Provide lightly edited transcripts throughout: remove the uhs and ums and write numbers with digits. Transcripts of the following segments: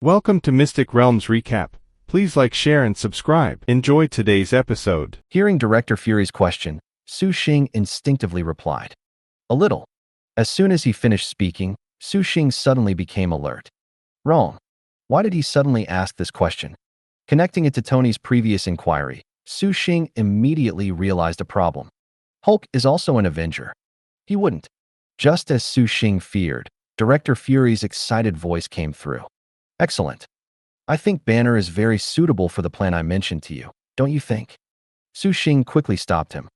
Welcome to Mystic Realms Recap. Please like, share, and subscribe. Enjoy today's episode. Hearing Director Fury's question, Su Xing instinctively replied, "A little." As soon as he finished speaking, Su Xing suddenly became alert. Wrong. Why did he suddenly ask this question? Connecting it to Tony's previous inquiry, Su Xing immediately realized a problem. Hulk is also an Avenger. He wouldn't. Just as Su Xing feared, Director Fury's excited voice came through. Excellent. I think Banner is very suitable for the plan I mentioned to you, don't you think? Su Xing quickly stopped him.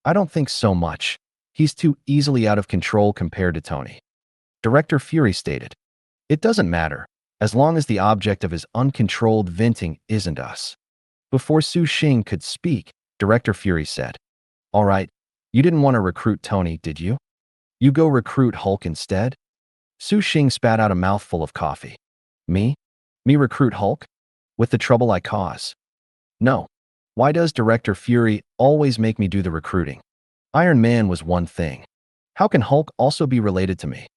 I don't think so much. He's too easily out of control compared to Tony. Director Fury stated. It doesn't matter, as long as the object of his uncontrolled venting isn't us. Before Su Xing could speak, Director Fury said, All right, you didn't want to recruit Tony, did you? You go recruit Hulk instead? Su Xing spat out a mouthful of coffee. Me? Me recruit Hulk? With the trouble I cause? No. Why does Director Fury always make me do the recruiting? Iron Man was one thing. How can Hulk also be related to me?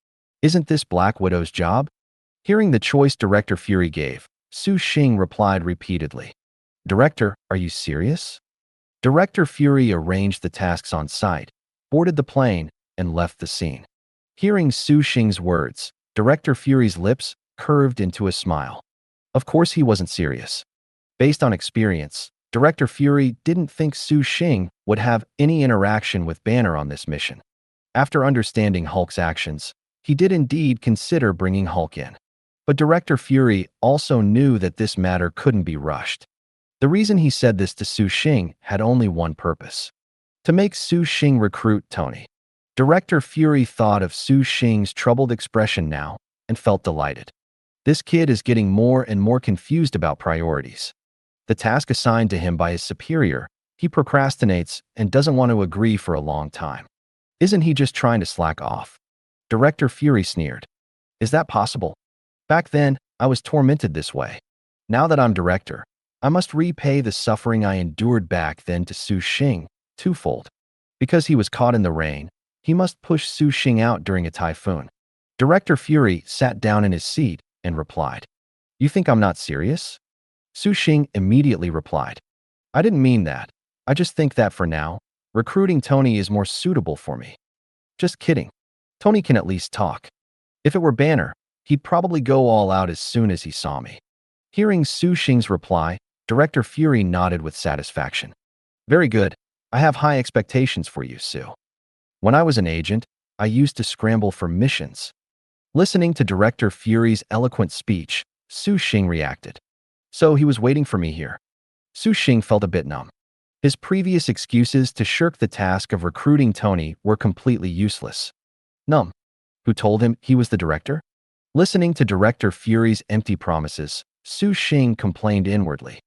Isn't this Black Widow's job? Hearing the choice Director Fury gave, Su Xing replied repeatedly. Director, are you serious? Director Fury arranged the tasks on site, boarded the plane, and left the scene. Hearing Su Xing's words, Director Fury's lips curved into a smile. Of course he wasn't serious. Based on experience, Director Fury didn't think Su Xing would have any interaction with Banner on this mission. After understanding Hulk's actions, he did indeed consider bringing Hulk in. But Director Fury also knew that this matter couldn't be rushed. The reason he said this to Su Xing had only one purpose: to make Su Xing recruit Tony. Director Fury thought of Su Xing's troubled expression now and felt delighted. This kid is getting more and more confused about priorities. The task assigned to him by his superior, he procrastinates and doesn't want to agree for a long time. Isn't he just trying to slack off? Director Fury sneered. Is that possible? Back then, I was tormented this way. Now that I'm director, I must repay the suffering I endured back then to Su Xing, twofold. Because he was caught in the rain, he must push Su Xing out during a typhoon. Director Fury sat down in his seat and replied, You think I'm not serious? Su Xing immediately replied, I didn't mean that. I just think that for now, recruiting Tony is more suitable for me. Just kidding. Tony can at least talk. If it were Banner, he'd probably go all out as soon as he saw me. Hearing Su Xing's reply, Director Fury nodded with satisfaction. Very good. I have high expectations for you, Su. When I was an agent, I used to scramble for missions. Listening to Director Fury's eloquent speech, Su Xing reacted. So he was waiting for me here. Su Xing felt a bit numb. His previous excuses to shirk the task of recruiting Tony were completely useless. Numb. Who told him he was the director? Listening to Director Fury's empty promises, Su Xing complained inwardly.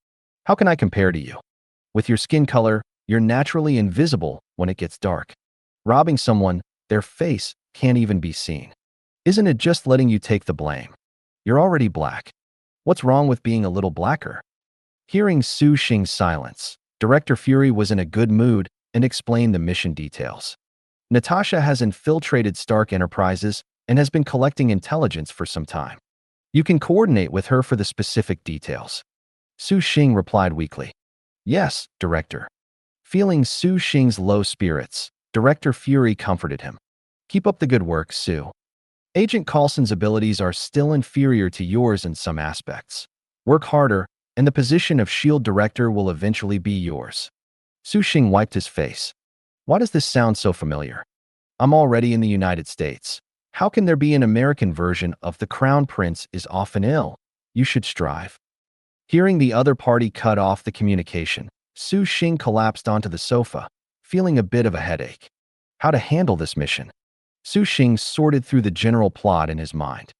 How can I compare to you? With your skin color, you're naturally invisible when it gets dark. Robbing someone, their face can't even be seen. Isn't it just letting you take the blame? You're already black. What's wrong with being a little blacker? Hearing Su Xing's silence, Director Fury was in a good mood and explained the mission details. Natasha has infiltrated Stark Enterprises and has been collecting intelligence for some time. You can coordinate with her for the specific details. Su Xing replied weakly. Yes, Director. Feeling Su Xing's low spirits, Director Fury comforted him. Keep up the good work, Su. Agent Coulson's abilities are still inferior to yours in some aspects. Work harder, and the position of S.H.I.E.L.D. Director will eventually be yours. Su Xing wiped his face. Why does this sound so familiar? I'm already in the United States. How can there be an American version of The Crown Prince is often ill? You should strive. Hearing the other party cut off the communication, Su Xing collapsed onto the sofa, feeling a bit of a headache. How to handle this mission? Su Xing sorted through the general plot in his mind.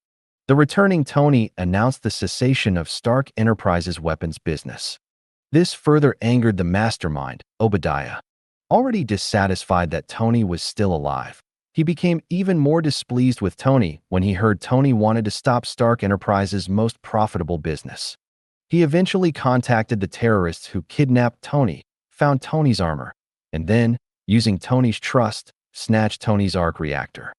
The returning Tony announced the cessation of Stark Enterprises weapons business. This further angered the mastermind, Obadiah. Already dissatisfied that Tony was still alive, he became even more displeased with Tony when he heard Tony wanted to stop Stark Enterprises' most profitable business. He eventually contacted the terrorists who kidnapped Tony, found Tony's armor, and then, using Tony's trust, snatched Tony's arc reactor.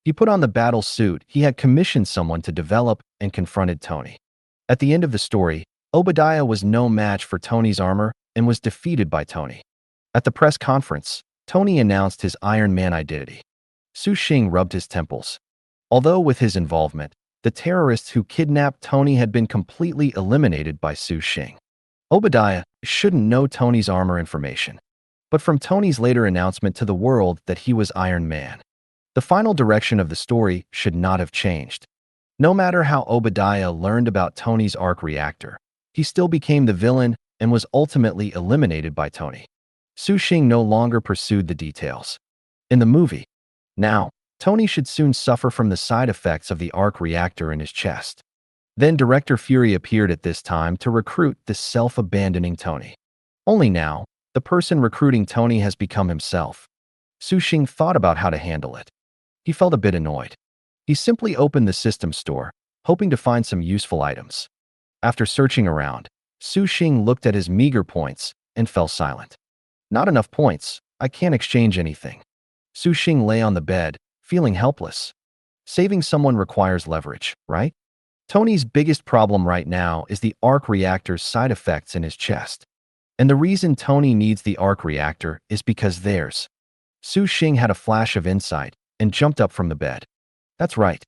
He put on the battle suit he had commissioned someone to develop and confronted Tony. At the end of the story, Obadiah was no match for Tony's armor and was defeated by Tony. At the press conference, Tony announced his Iron Man identity. Su Xing rubbed his temples. Although with his involvement, the terrorists who kidnapped Tony had been completely eliminated by Su Xing. Obadiah shouldn't know Tony's armor information, but from Tony's later announcement to the world that he was Iron Man, the final direction of the story should not have changed. No matter how Obadiah learned about Tony's arc reactor, he still became the villain and was ultimately eliminated by Tony. Su Xing no longer pursued the details. In the movie, now, Tony should soon suffer from the side effects of the arc reactor in his chest. Then Director Fury appeared at this time to recruit this self-abandoning Tony. Only now, the person recruiting Tony has become himself. Su Xing thought about how to handle it. He felt a bit annoyed. He simply opened the system store, hoping to find some useful items. After searching around, Su Xing looked at his meager points and fell silent. Not enough points, I can't exchange anything. Su Xing lay on the bed, feeling helpless. Saving someone requires leverage, right? Tony's biggest problem right now is the arc reactor's side effects in his chest. And the reason Tony needs the arc reactor is because theirs. Su Xing had a flash of insight and jumped up from the bed. That's right.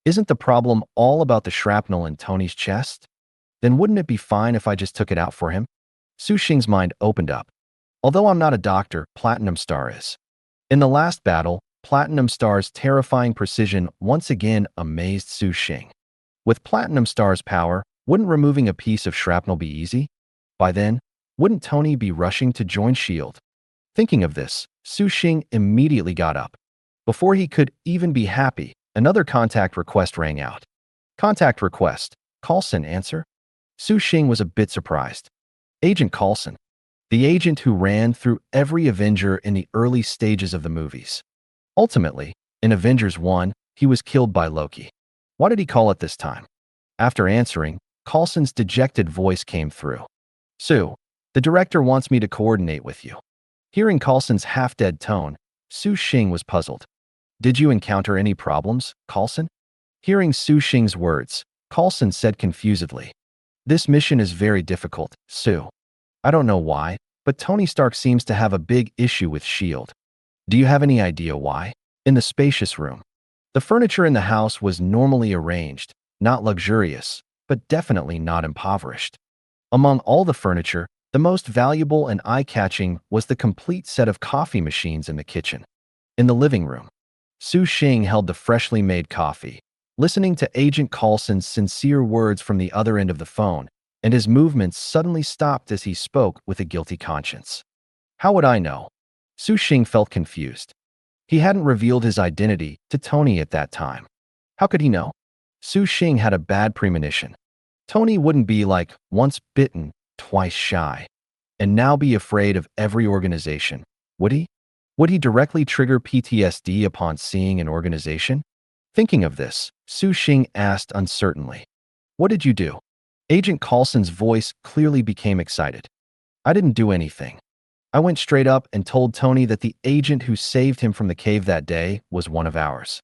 Isn't the problem all about the shrapnel in Tony's chest? Then wouldn't it be fine if I just took it out for him? Su Xing's mind opened up. Although I'm not a doctor, Platinum Star is. In the last battle, Platinum Star's terrifying precision once again amazed Su Xing. With Platinum Star's power, wouldn't removing a piece of shrapnel be easy? By then, wouldn't Tony be rushing to join S.H.I.E.L.D? Thinking of this, Su Xing immediately got up. Before he could even be happy, another contact request rang out. Contact request. Coulson, answer. Su Xing was a bit surprised. Agent Coulson, the agent who ran through every Avenger in the early stages of the movies. Ultimately, in Avengers 1, he was killed by Loki. Why did he call it this time? After answering, Coulson's dejected voice came through. Su, the director wants me to coordinate with you. Hearing Coulson's half-dead tone, Su Xing was puzzled. Did you encounter any problems, Coulson? Hearing Su Xing's words, Coulson said confusedly. This mission is very difficult, Su. I don't know why, but Tony Stark seems to have a big issue with S.H.I.E.L.D. Do you have any idea why? In the spacious room. The furniture in the house was normally arranged, not luxurious, but definitely not impoverished. Among all the furniture, the most valuable and eye-catching was the complete set of coffee machines in the kitchen. In the living room, Su Xing held the freshly made coffee, listening to Agent Coulson's sincere words from the other end of the phone, and his movements suddenly stopped as he spoke with a guilty conscience. How would I know? Su Xing felt confused. He hadn't revealed his identity to Tony at that time. How could he know? Su Xing had a bad premonition. Tony wouldn't be like once bitten, twice shy, and now be afraid of every organization, would he? Would he directly trigger PTSD upon seeing an organization? Thinking of this, Su Xing asked uncertainly, What did you do? Agent Coulson's voice clearly became excited. I didn't do anything. I went straight up and told Tony that the agent who saved him from the cave that day was one of ours.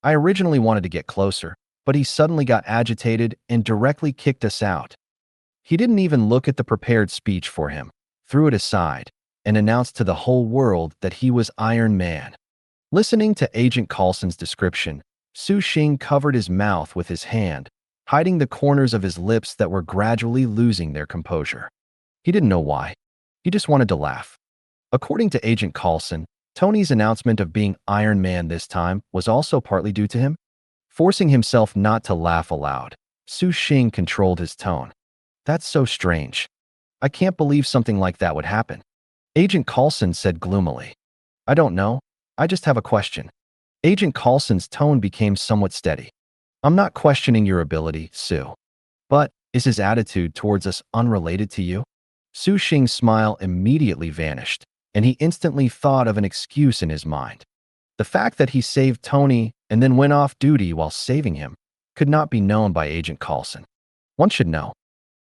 I originally wanted to get closer, but he suddenly got agitated and directly kicked us out. He didn't even look at the prepared speech for him, threw it aside, and announced to the whole world that he was Iron Man. Listening to Agent Coulson's description, Su Xing covered his mouth with his hand, hiding the corners of his lips that were gradually losing their composure. He didn't know why. He just wanted to laugh. According to Agent Coulson, Tony's announcement of being Iron Man this time was also partly due to him. Forcing himself not to laugh aloud, Su Xing controlled his tone. That's so strange. I can't believe something like that would happen. Agent Coulson said gloomily. I don't know. I just have a question. Agent Coulson's tone became somewhat steady. I'm not questioning your ability, Su. But is his attitude towards us unrelated to you? Su Xing's smile immediately vanished, and he instantly thought of an excuse in his mind. The fact that he saved Tony and then went off duty while saving him could not be known by Agent Coulson. One should know.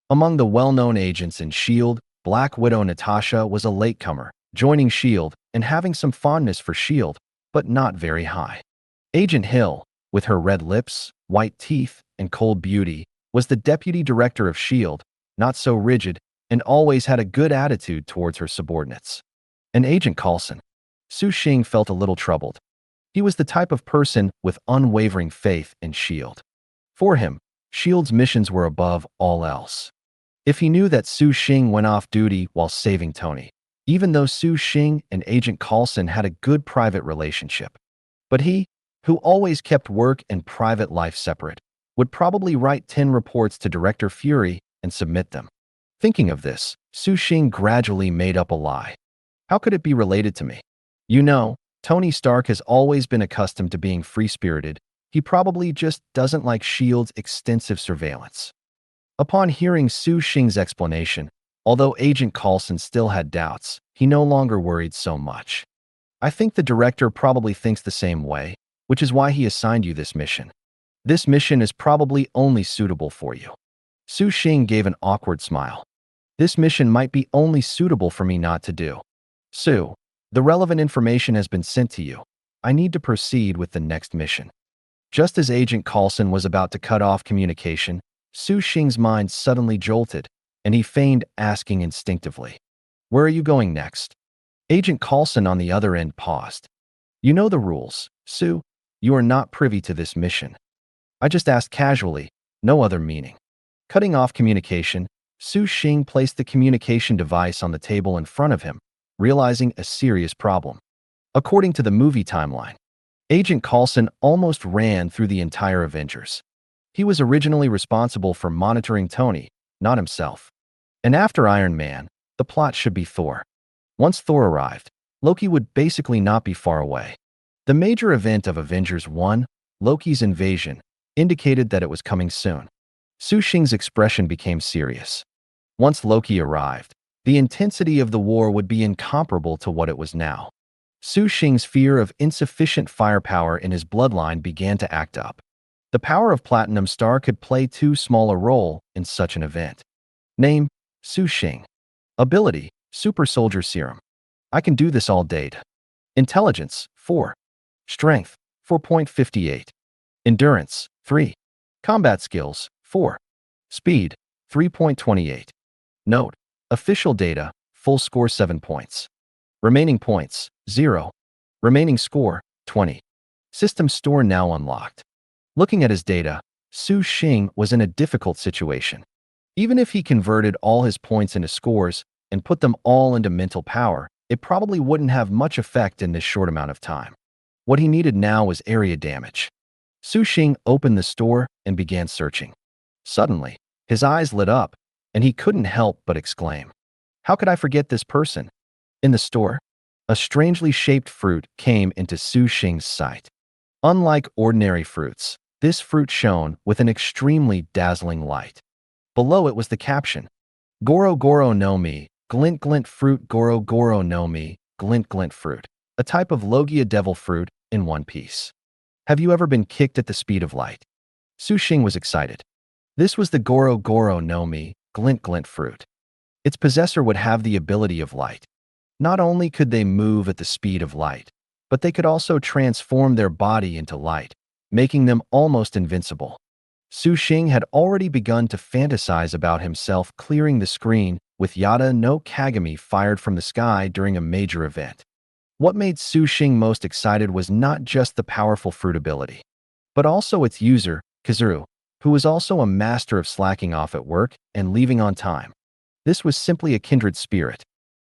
Among the well-known agents in S.H.I.E.L.D., Black Widow Natasha was a latecomer, joining S.H.I.E.L.D. and having some fondness for S.H.I.E.L.D., but not very high. Agent Hill, with her red lips, white teeth, and cold beauty, was the deputy director of S.H.I.E.L.D, not so rigid, and always had a good attitude towards her subordinates. And Agent Coulson. Su Xing felt a little troubled. He was the type of person with unwavering faith in S.H.I.E.L.D. For him, S.H.I.E.L.D's missions were above all else. If he knew that Su Xing went off duty while saving Tony, even though Su Xing and Agent Coulson had a good private relationship, but he, who always kept work and private life separate, would probably write 10 reports to Director Fury and submit them. Thinking of this, Su Xing gradually made up a lie. How could it be related to me? You know, Tony Stark has always been accustomed to being free-spirited. He probably just doesn't like S.H.I.E.L.D's extensive surveillance. Upon hearing Su Xing's explanation, although Agent Coulson still had doubts, he no longer worried so much. I think the director probably thinks the same way, which is why he assigned you this mission. This mission is probably only suitable for you. Su Xing gave an awkward smile. This mission might be only suitable for me not to do. Su, the relevant information has been sent to you. I need to proceed with the next mission. Just as Agent Coulson was about to cut off communication, Su Xing's mind suddenly jolted, and he feigned asking instinctively, "Where are you going next?" Agent Coulson on the other end paused. "You know the rules, Su. You are not privy to this mission." I just asked casually, no other meaning. Cutting off communication, Su Xing placed the communication device on the table in front of him, realizing a serious problem. According to the movie timeline, Agent Coulson almost ran through the entire Avengers. He was originally responsible for monitoring Tony, not himself. And after Iron Man, the plot should be Thor. Once Thor arrived, Loki would basically not be far away. The major event of Avengers 1, Loki's invasion, indicated that it was coming soon. Su Xing's expression became serious. Once Loki arrived, the intensity of the war would be incomparable to what it was now. Su Xing's fear of insufficient firepower in his bloodline began to act up. The power of Platinum Star could play too small a role in such an event. Name, Su Xing. Ability, Super Soldier Serum. I can do this all day. Intelligence, 4. Strength, 4.58. Endurance, 3. Combat skills, 4. Speed, 3.28. Note, official data, full score 7 points. Remaining points, 0. Remaining score, 20. System store now unlocked. Looking at his data, Su Xing was in a difficult situation. Even if he converted all his points into scores and put them all into mental power, it probably wouldn't have much effect in this short amount of time. What he needed now was area damage. Su Xing opened the store and began searching. Suddenly, his eyes lit up, and he couldn't help but exclaim, "How could I forget this person?" In the store, a strangely shaped fruit came into Su Xing's sight. Unlike ordinary fruits, this fruit shone with an extremely dazzling light. Below it was the caption, "Goro Goro no Mi, glint glint fruit Goro Goro no Mi, glint glint fruit," a type of Logia devil fruit in one piece. Have you ever been kicked at the speed of light? Su Xing was excited. This was the Goro Goro no Mi, glint glint fruit. Its possessor would have the ability of light. Not only could they move at the speed of light, but they could also transform their body into light, making them almost invincible. Su Xing had already begun to fantasize about himself clearing the screen with Yada no Kagami fired from the sky during a major event. What made Su Xing most excited was not just the powerful fruit ability, but also its user, Kazuru, who was also a master of slacking off at work and leaving on time. This was simply a kindred spirit.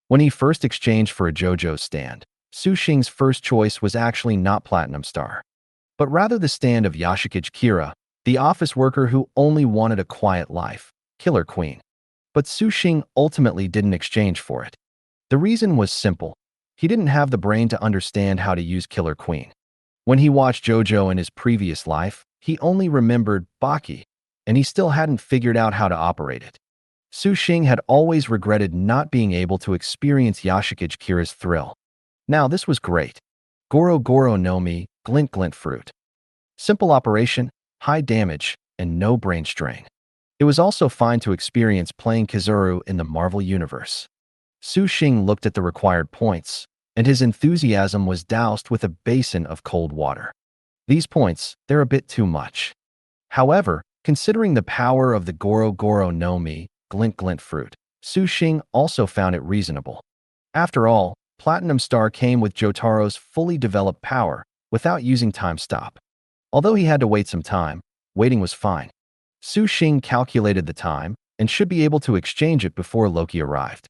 When he first exchanged for a JoJo stand, Su Xing's first choice was actually not Platinum Star, but rather the stand of Yashikage Kira, the office worker who only wanted a quiet life, Killer Queen. But Su Xing ultimately didn't exchange for it. The reason was simple. He didn't have the brain to understand how to use Killer Queen. When he watched JoJo in his previous life, he only remembered Baki, and he still hadn't figured out how to operate it. Su Xing had always regretted not being able to experience Yashikage Kira's thrill. Now this was great. Goro Goro no Mi, glint glint fruit. Simple operation, high damage, and no brain strain. It was also fine to experience playing Kazuru in the Marvel Universe. Su Xing looked at the required points, and his enthusiasm was doused with a basin of cold water. These points, they're a bit too much. However, Considering the power of the Goro Goro no Mi, glint glint fruit, Su Xing also found it reasonable. After all, Platinum Star came with Jotaro's fully developed power without using time stop. Although he had to wait some time, waiting was fine. Su Xing calculated the time and should be able to exchange it before Loki arrived.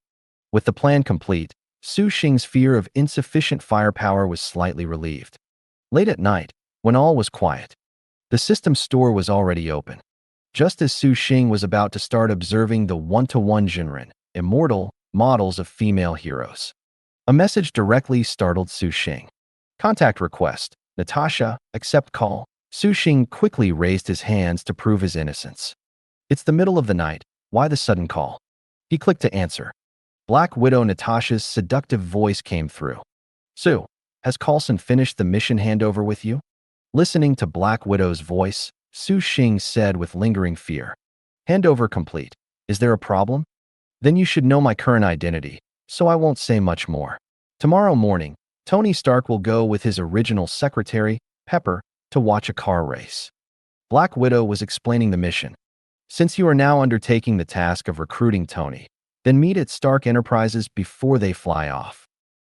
With the plan complete, Su Xing's fear of insufficient firepower was slightly relieved. Late at night, when all was quiet, the system store was already open. Just as Su Xing was about to start observing the one-to-one Jinren, immortal models of female heroes, a message directly startled Su Xing. Contact request. Natasha, accept call. Su Xing quickly raised his hands to prove his innocence. It's the middle of the night. Why the sudden call? He clicked to answer. Black Widow Natasha's seductive voice came through. Su, has Coulson finished the mission handover with you? Listening to Black Widow's voice, Su Xing said with lingering fear. Handover complete. Is there a problem? Then you should know my current identity, so I won't say much more. Tomorrow morning, Tony Stark will go with his original secretary, Pepper, to watch a car race. Black Widow was explaining the mission. Since you are now undertaking the task of recruiting Tony, then meet at Stark Enterprises before they fly off.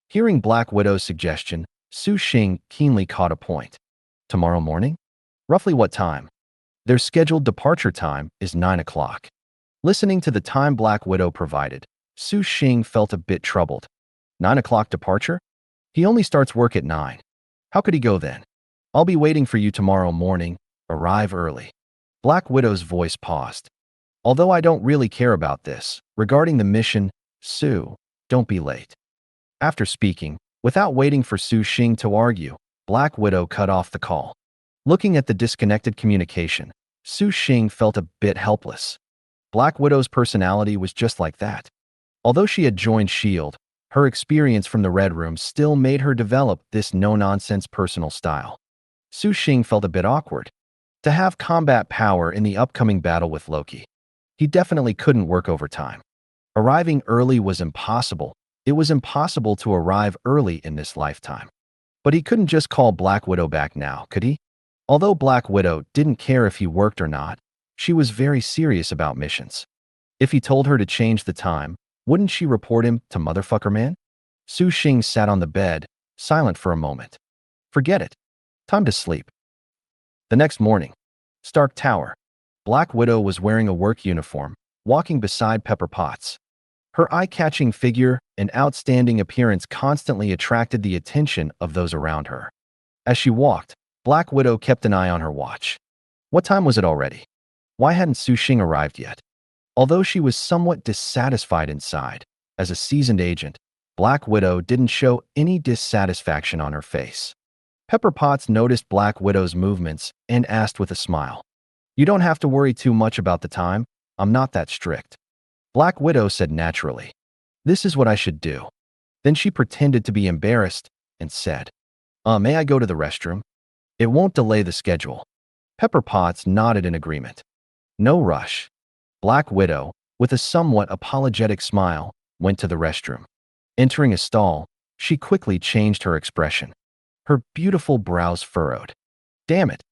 Hearing Black Widow's suggestion, Su Xing keenly caught a point. Tomorrow morning? Roughly what time? Their scheduled departure time is 9 o'clock. Listening to the time Black Widow provided, Su Xing felt a bit troubled. 9 o'clock departure? He only starts work at 9. How could he go then? I'll be waiting for you tomorrow morning. Arrive early. Black Widow's voice paused. Although I don't really care about this, regarding the mission, Su, don't be late. After speaking, without waiting for Su Xing to argue, Black Widow cut off the call. Looking at the disconnected communication, Su Xing felt a bit helpless. Black Widow's personality was just like that. Although she had joined S.H.I.E.L.D., her experience from the Red Room still made her develop this no-nonsense personal style. Su Xing felt a bit awkward. To have combat power in the upcoming battle with Loki, he definitely couldn't work overtime. Arriving early was impossible. It was impossible to arrive early in this lifetime. But he couldn't just call Black Widow back now, could he? Although Black Widow didn't care if he worked or not, she was very serious about missions. If he told her to change the time, wouldn't she report him to Motherfucker Man? Su Xing sat on the bed, silent for a moment. Forget it. Time to sleep. The next morning, Stark Tower. Black Widow was wearing a work uniform, walking beside Pepper Potts. Her eye-catching figure and outstanding appearance constantly attracted the attention of those around her. As she walked, Black Widow kept an eye on her watch. What time was it already? Why hadn't Su Xing arrived yet? Although she was somewhat dissatisfied inside, as a seasoned agent, Black Widow didn't show any dissatisfaction on her face. Pepper Potts noticed Black Widow's movements and asked with a smile. You don't have to worry too much about the time. I'm not that strict. Black Widow said naturally. This is what I should do. Then she pretended to be embarrassed and said, may I go to the restroom? It won't delay the schedule. Pepper Potts nodded in agreement. No rush. Black Widow, with a somewhat apologetic smile, went to the restroom. Entering a stall, she quickly changed her expression. Her beautiful brows furrowed. Damn it.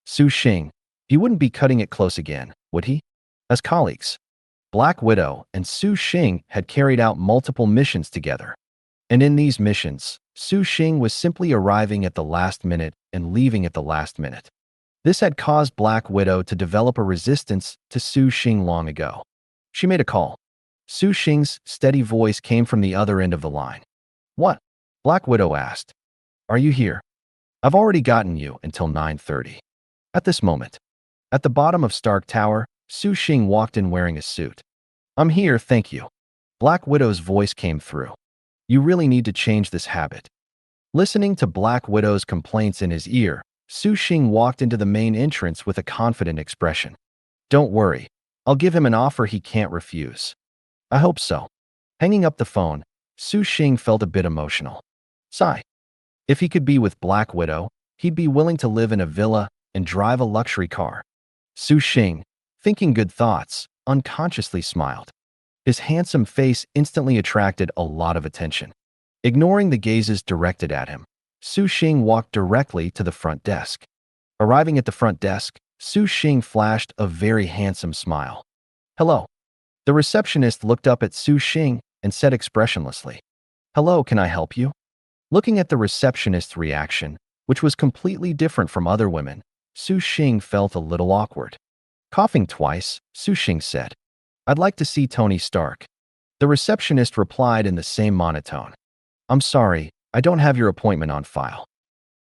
Su Xing, he wouldn't be cutting it close again, would he? As colleagues, Black Widow and Su Xing had carried out multiple missions together. And in these missions, Su Xing was simply arriving at the last minute and leaving at the last minute. This had caused Black Widow to develop a resistance to Su Xing long ago. She made a call. Su Xing's steady voice came from the other end of the line. What? Black Widow asked. Are you here? I've already gotten you until 9:30. At this moment, at the bottom of Stark Tower, Su Xing walked in wearing a suit. I'm here, thank you. Black Widow's voice came through. You really need to change this habit. Listening to Black Widow's complaints in his ear, Su Xing walked into the main entrance with a confident expression. Don't worry, I'll give him an offer he can't refuse. I hope so. Hanging up the phone, Su Xing felt a bit emotional. Sigh. If he could be with Black Widow, he'd be willing to live in a villa and drive a luxury car. Su Xing, thinking good thoughts, unconsciously smiled. His handsome face instantly attracted a lot of attention. Ignoring the gazes directed at him, Su Xing walked directly to the front desk. Arriving at the front desk, Su Xing flashed a very handsome smile. Hello. The receptionist looked up at Su Xing and said expressionlessly, Hello, can I help you? Looking at the receptionist's reaction, which was completely different from other women, Su Xing felt a little awkward. Coughing twice, Su Xing said, I'd like to see Tony Stark. The receptionist replied in the same monotone. I'm sorry, I don't have your appointment on file.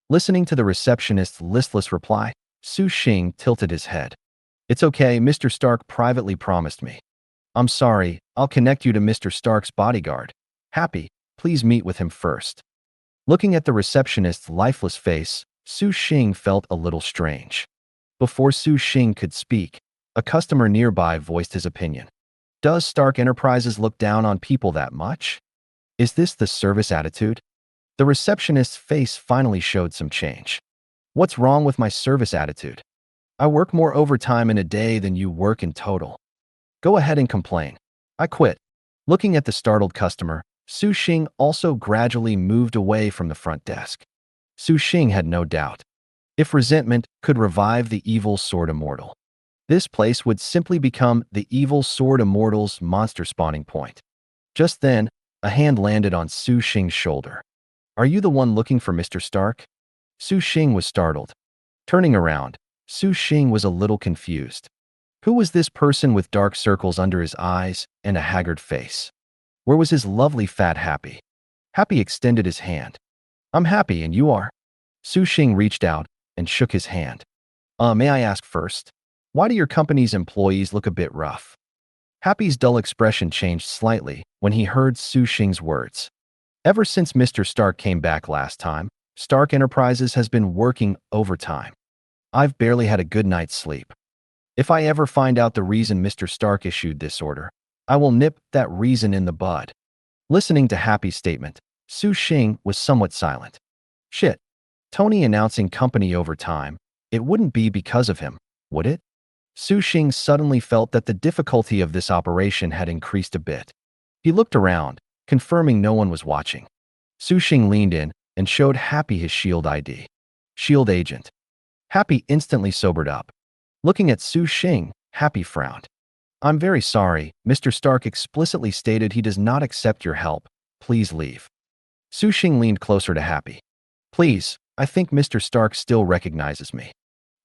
Listening to the receptionist's listless reply, Su Xing tilted his head. It's okay, Mr. Stark privately promised me. I'm sorry, I'll connect you to Mr. Stark's bodyguard. Happy, please meet with him first. Looking at the receptionist's lifeless face, Su Xing felt a little strange. Before Su Xing could speak, a customer nearby voiced his opinion. Does Stark Enterprises look down on people that much? Is this the service attitude? The receptionist's face finally showed some change. What's wrong with my service attitude? I work more overtime in a day than you work in total. Go ahead and complain. I quit. Looking at the startled customer, Su Xing also gradually moved away from the front desk. Su Xing had no doubt. If resentment could revive the evil sword immortal, this place would simply become the evil sword immortal's monster spawning point. Just then, a hand landed on Su Xing's shoulder. Are you the one looking for Mr. Stark? Su Xing was startled. Turning around, Su Xing was a little confused. Who was this person with dark circles under his eyes and a haggard face? Where was his lovely fat Happy? Happy extended his hand. I'm Happy and you are? Su Xing reached out and shook his hand. May I ask first? Why do your company's employees look a bit rough? Happy's dull expression changed slightly when he heard Su Xing's words. Ever since Mr. Stark came back last time, Stark Enterprises has been working overtime. I've barely had a good night's sleep. If I ever find out the reason Mr. Stark issued this order, I will nip that reason in the bud. Listening to Happy's statement, Su Xing was somewhat silent. Shit. Tony announcing company overtime. It wouldn't be because of him, would it? Su Xing suddenly felt that the difficulty of this operation had increased a bit. He looked around, confirming no one was watching. Su Xing leaned in and showed Happy his S.H.I.E.L.D. ID. S.H.I.E.L.D. agent. Happy instantly sobered up. Looking at Su Xing, Happy frowned. I'm very sorry, Mr. Stark explicitly stated he does not accept your help. Please leave. Su Xing leaned closer to Happy. Please, I think Mr. Stark still recognizes me.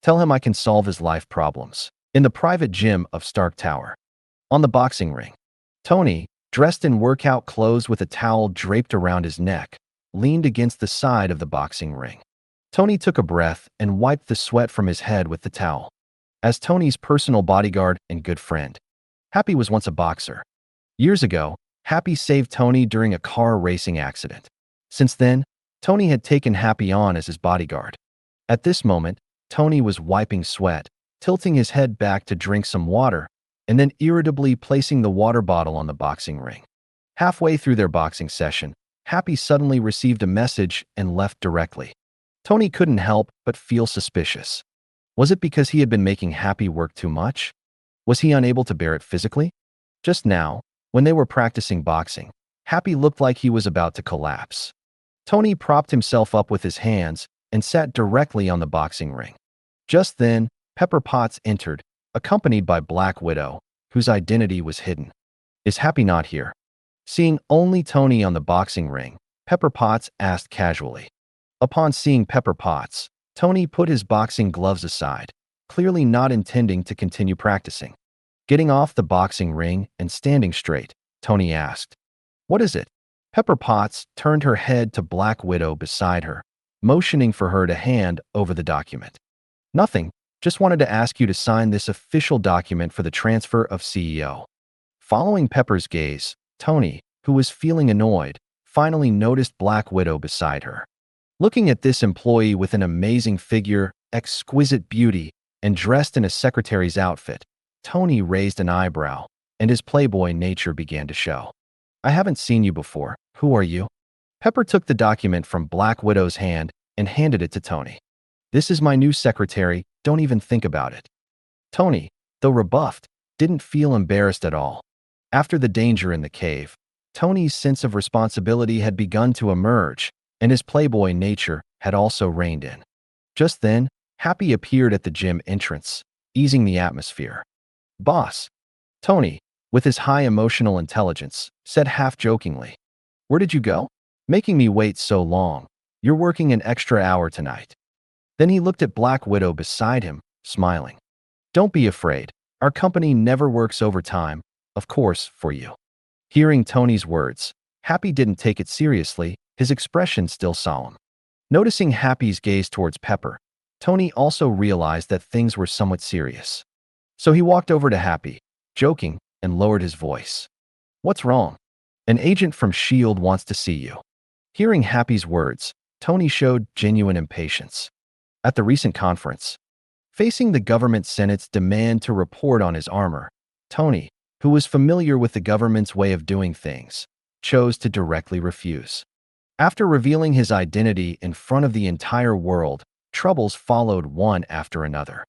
Tell him I can solve his life problems. In the private gym of Stark Tower. On the boxing ring. Tony, dressed in workout clothes with a towel draped around his neck, leaned against the side of the boxing ring. Tony took a breath and wiped the sweat from his head with the towel. As Tony's personal bodyguard and good friend, Happy was once a boxer. Years ago, Happy saved Tony during a car racing accident. Since then, Tony had taken Happy on as his bodyguard. At this moment, Tony was wiping sweat, tilting his head back to drink some water, and then irritably placing the water bottle on the boxing ring. Halfway through their boxing session, Happy suddenly received a message and left directly. Tony couldn't help but feel suspicious. Was it because he had been making Happy work too much? Was he unable to bear it physically? Just now, when they were practicing boxing, Happy looked like he was about to collapse. Tony propped himself up with his hands and sat directly on the boxing ring. Just then, Pepper Potts entered, accompanied by Black Widow, whose identity was hidden. Is Happy not here? Seeing only Tony on the boxing ring, Pepper Potts asked casually. Upon seeing Pepper Potts, Tony put his boxing gloves aside, clearly not intending to continue practicing. Getting off the boxing ring and standing straight, Tony asked, What is it? Pepper Potts turned her head to Black Widow beside her, motioning for her to hand over the document. Nothing, just wanted to ask you to sign this official document for the transfer of CEO. Following Pepper's gaze, Tony, who was feeling annoyed, finally noticed Black Widow beside her. Looking at this employee with an amazing figure, exquisite beauty, and dressed in a secretary's outfit, Tony raised an eyebrow, and his playboy nature began to show. I haven't seen you before. Who are you? Pepper took the document from Black Widow's hand and handed it to Tony. This is my new secretary, don't even think about it. Tony, though rebuffed, didn't feel embarrassed at all. After the danger in the cave, Tony's sense of responsibility had begun to emerge, and his playboy nature had also reined in. Just then, Happy appeared at the gym entrance, easing the atmosphere. "Boss," Tony, with his high emotional intelligence, said half-jokingly. "Where did you go? Making me wait so long. You're working an extra hour tonight." Then he looked at Black Widow beside him, smiling. "Don't be afraid. Our company never works overtime, of course, for you." Hearing Tony's words, Happy didn't take it seriously, his expression still solemn. Noticing Happy's gaze towards Pepper, Tony also realized that things were somewhat serious. So he walked over to Happy, joking, and lowered his voice. "What's wrong? An agent from S.H.I.E.L.D. wants to see you." Hearing Happy's words, Tony showed genuine impatience. At the recent conference, facing the government Senate's demand to report on his armor, Tony, who was familiar with the government's way of doing things, chose to directly refuse. After revealing his identity in front of the entire world, troubles followed one after another.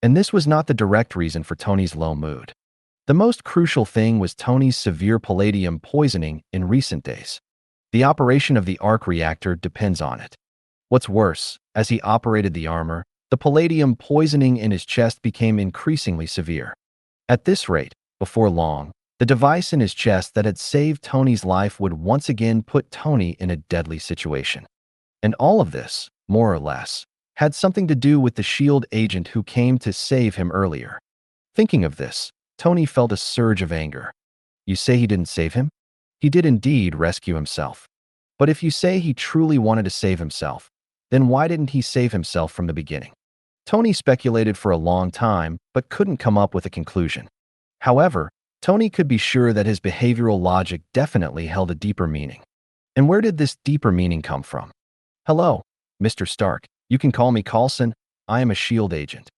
And this was not the direct reason for Tony's low mood. The most crucial thing was Tony's severe palladium poisoning in recent days. The operation of the arc reactor depends on it. What's worse, as he operated the armor, the palladium poisoning in his chest became increasingly severe. At this rate, before long, the device in his chest that had saved Tony's life would once again put Tony in a deadly situation. And all of this, more or less, had something to do with the S.H.I.E.L.D. agent who came to save him earlier. Thinking of this, Tony felt a surge of anger. You say he didn't save him? He did indeed rescue himself. But if you say he truly wanted to save himself, then why didn't he save himself from the beginning? Tony speculated for a long time, but couldn't come up with a conclusion. However, Tony could be sure that his behavioral logic definitely held a deeper meaning. And where did this deeper meaning come from? "Hello, Mr. Stark. You can call me Coulson. I am a S.H.I.E.L.D. agent.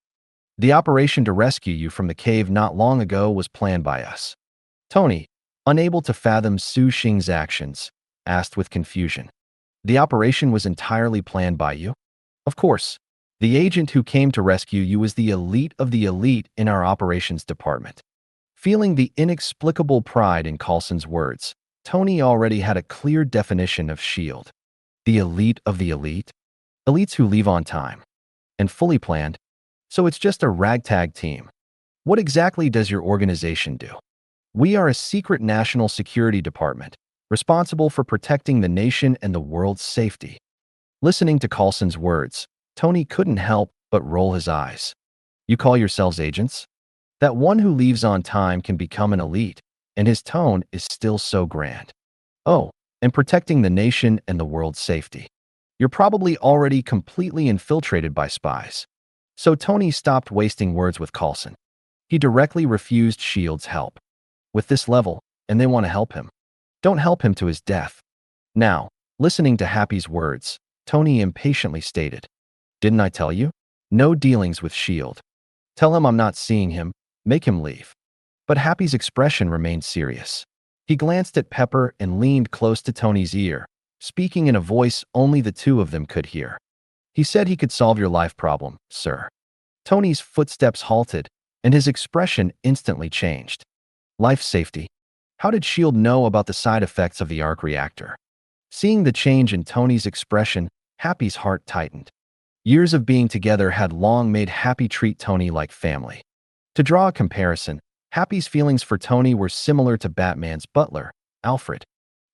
The operation to rescue you from the cave not long ago was planned by us." Tony, unable to fathom Su Xing's actions, asked with confusion. "The operation was entirely planned by you?" "Of course. The agent who came to rescue you is the elite of the elite in our operations department." Feeling the inexplicable pride in Coulson's words, Tony already had a clear definition of S.H.I.E.L.D. The elite of the elite? Elites who leave on time. And fully planned? So it's just a ragtag team. What exactly does your organization do? "We are a secret national security department, responsible for protecting the nation and the world's safety." Listening to Coulson's words, Tony couldn't help but roll his eyes. "You call yourselves agents? That one who leaves on time can become an elite, and his tone is still so grand. Oh, and protecting the nation and the world's safety. You're probably already completely infiltrated by spies." So Tony stopped wasting words with Coulson. He directly refused S.H.I.E.L.D.'s help. With this level, and they want to help him. Don't help him to his death. Now, listening to Happy's words, Tony impatiently stated, "Didn't I tell you? No dealings with S.H.I.E.L.D. Tell him I'm not seeing him. Make him leave." But Happy's expression remained serious. He glanced at Pepper and leaned close to Tony's ear, speaking in a voice only the two of them could hear. "He said he could solve your life problem, sir." Tony's footsteps halted, and his expression instantly changed. Life safety? How did S.H.I.E.L.D. know about the side effects of the arc reactor? Seeing the change in Tony's expression, Happy's heart tightened. Years of being together had long made Happy treat Tony like family. To draw a comparison, Happy's feelings for Tony were similar to Batman's butler, Alfred.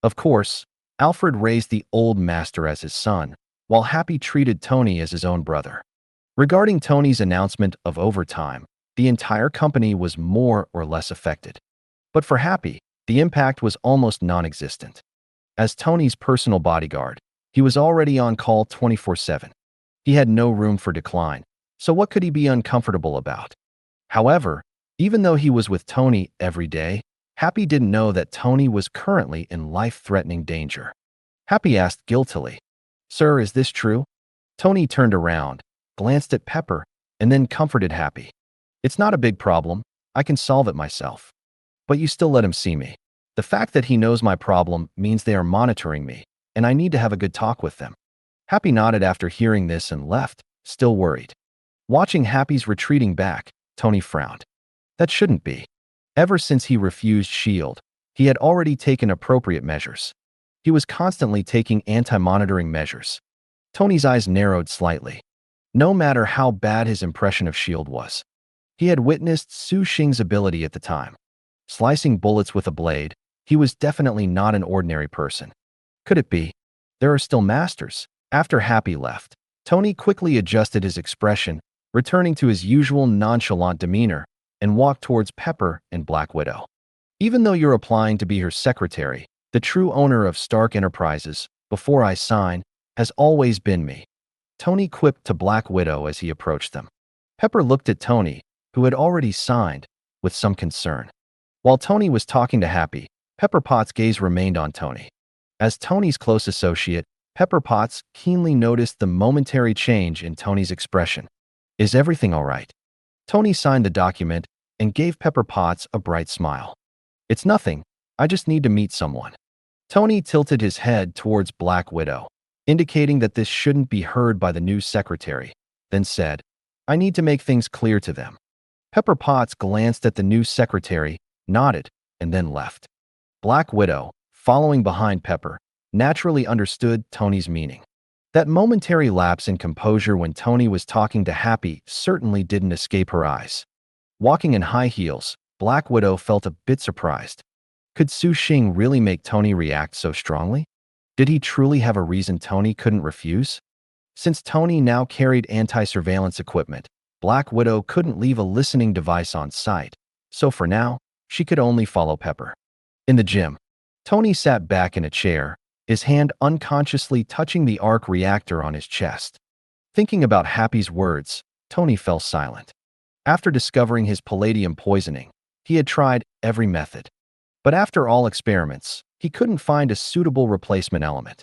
Of course, Alfred raised the old master as his son, while Happy treated Tony as his own brother. Regarding Tony's announcement of overtime, the entire company was more or less affected. But for Happy, the impact was almost non-existent. As Tony's personal bodyguard, he was already on call 24/7. He had no room for decline, so what could he be uncomfortable about? However, even though he was with Tony every day, Happy didn't know that Tony was currently in life-threatening danger. Happy asked guiltily, "Sir, is this true?" Tony turned around, glanced at Pepper, and then comforted Happy. "It's not a big problem. I can solve it myself." "But you still let him see me. The fact that he knows my problem means they are monitoring me, and I need to have a good talk with them." Happy nodded after hearing this and left, still worried. Watching Happy's retreating back, Tony frowned. That shouldn't be. Ever since he refused S.H.I.E.L.D., he had already taken appropriate measures. He was constantly taking anti-monitoring measures. Tony's eyes narrowed slightly. no matter how bad his impression of S.H.I.E.L.D. was. He had witnessed Su Xing's ability at the time. Slicing bullets with a blade, he was definitely not an ordinary person. Could it be? There are still masters. After Happy left, Tony quickly adjusted his expression, returning to his usual nonchalant demeanor, and walked towards Pepper and Black Widow. Even though you're applying to be her secretary, the true owner of Stark Enterprises, before I sign, has always been me. Tony quipped to Black Widow as he approached them. Pepper looked at Tony, who had already signed, with some concern. While Tony was talking to Happy, Pepper Potts' gaze remained on Tony. As Tony's close associate, Pepper Potts keenly noticed the momentary change in Tony's expression. Is everything all right? Tony signed the document and gave Pepper Potts a bright smile. It's nothing. I just need to meet someone. Tony tilted his head towards Black Widow, indicating that this shouldn't be heard by the new secretary, then said, I need to make things clear to them. Pepper Potts glanced at the new secretary, nodded, and then left. Black Widow, following behind Pepper, naturally understood Tony's meaning. That momentary lapse in composure when Tony was talking to Happy certainly didn't escape her eyes. Walking in high heels, Black Widow felt a bit surprised. Could Su Xing really make Tony react so strongly? Did he truly have a reason Tony couldn't refuse? Since Tony now carried anti-surveillance equipment, Black Widow couldn't leave a listening device on site, so for now, she could only follow Pepper. In the gym, Tony sat back in a chair, his hand unconsciously touching the arc reactor on his chest. Thinking about Happy's words, Tony fell silent. After discovering his palladium poisoning, he had tried every method. But after all experiments, he couldn't find a suitable replacement element.